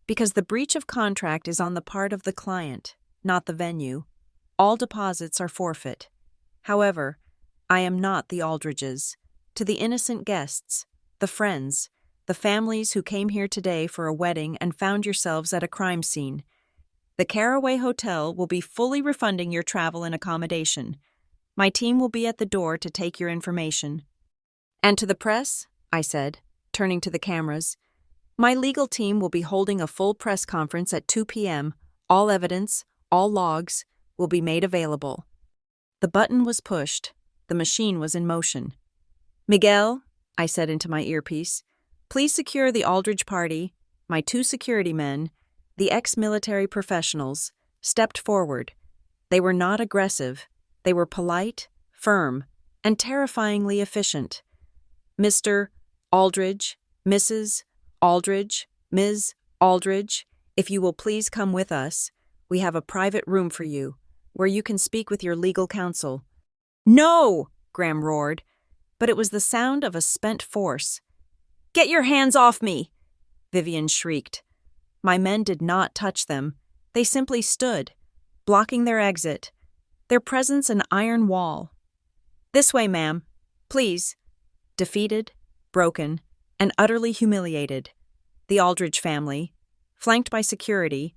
"because the breach of contract is on the part of the client, not the venue. All deposits are forfeit. However, I am not the Aldridges. To the innocent guests, the friends, the families who came here today for a wedding and found yourselves at a crime scene, the Caraway Hotel will be fully refunding your travel and accommodation. My team will be at the door to take your information. And to the press," I said, turning to the cameras, "my legal team will be holding a full press conference at 2 p.m. All evidence, all logs, will be made available." The button was pushed. The machine was in motion. "Miguel," I said into my earpiece, "please secure the Aldridge party." My 2 security men, the ex-military professionals, stepped forward. They were not aggressive. They were polite, firm, and terrifyingly efficient. "Mr. Aldridge, Mrs. Aldridge, Ms. Aldridge, if you will please come with us. We have a private room for you, where you can speak with your legal counsel." "No!" Graham roared, but it was the sound of a spent force. "Get your hands off me!" Vivian shrieked. My men did not touch them. They simply stood, blocking their exit, their presence an iron wall. "This way, ma'am. Please." Defeated, broken, and utterly humiliated, the Aldridge family, flanked by security,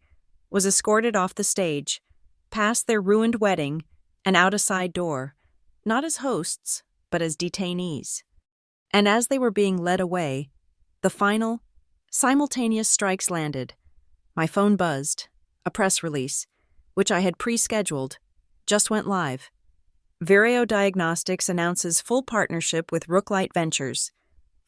was escorted off the stage, past their ruined wedding, and out a side door, not as hosts, but as detainees. And as they were being led away, the final, simultaneous strikes landed. My phone buzzed. A press release, which I had pre-scheduled, just went live. Vireo Diagnostics announces full partnership with Rooklight Ventures.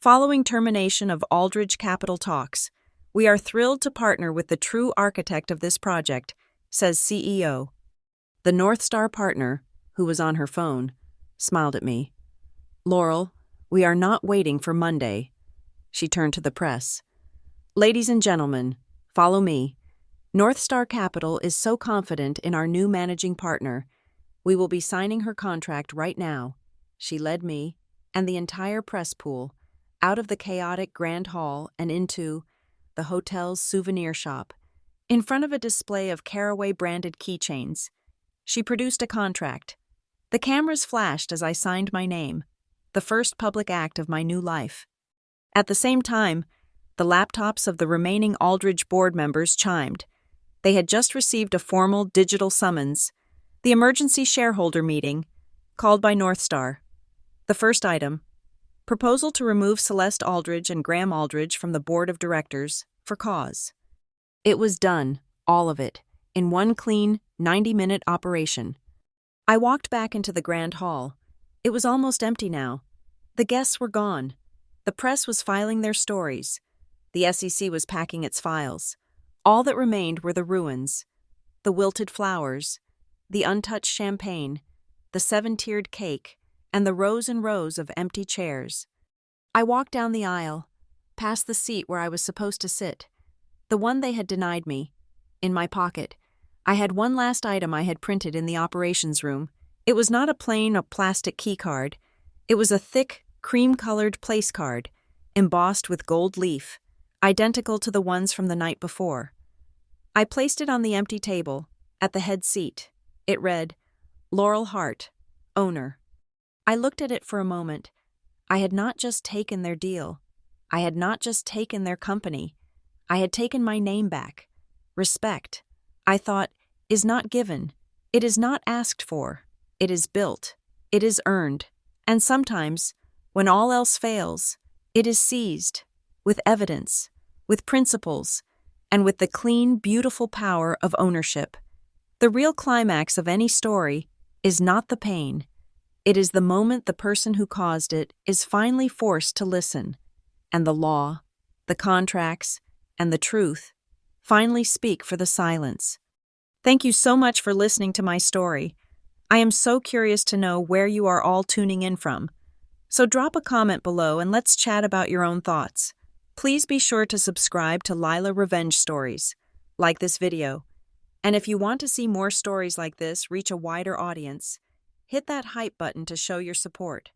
Following termination of Aldridge Capital talks, we are thrilled to partner with the true architect of this project, says CEO. The North Star partner, who was on her phone, smiled at me. "Laurel, we are not waiting for Monday." She turned to the press. "Ladies and gentlemen, follow me. North Star Capital is so confident in our new managing partner. We will be signing her contract right now." She led me, and the entire press pool, out of the chaotic Grand Hall and into the hotel's souvenir shop, in front of a display of Caraway-branded keychains. She produced a contract. The cameras flashed as I signed my name, the first public act of my new life. At the same time, the laptops of the remaining Aldridge board members chimed. They had just received a formal digital summons, the emergency shareholder meeting, called by North Star. The first item: proposal to remove Celeste Aldridge and Graham Aldridge from the board of directors for cause. It was done, all of it, in one clean, 90-minute operation. I walked back into the Grand Hall. It was almost empty now. The guests were gone. The press was filing their stories. The SEC was packing its files. All that remained were the ruins, the wilted flowers, the untouched champagne, the 7-tiered cake, and the rows and rows of empty chairs. I walked down the aisle, past the seat where I was supposed to sit, the one they had denied me. In my pocket, I had one last item I had printed in the operations room. It was not a plain plastic key card. It was a thick, cream-colored place card, embossed with gold leaf, identical to the ones from the night before. I placed it on the empty table, at the head seat. It read, Laurel Hart, owner. I looked at it for a moment. I had not just taken their deal. I had not just taken their company. I had taken my name back. Respect, I thought, is not given. It is not asked for. It is built. It is earned. And sometimes, when all else fails, it is seized, with evidence, with principles, and with the clean, beautiful power of ownership. The real climax of any story is not the pain. It is the moment the person who caused it is finally forced to listen, and the law, the contracts, and the truth finally speak for the silence. Thank you so much for listening to my story. I am so curious to know where you are all tuning in from. So drop a comment below and let's chat about your own thoughts. Please be sure to subscribe to Lila Revenge Stories. Like this video. And if you want to see more stories like this reach a wider audience, hit that hype button to show your support.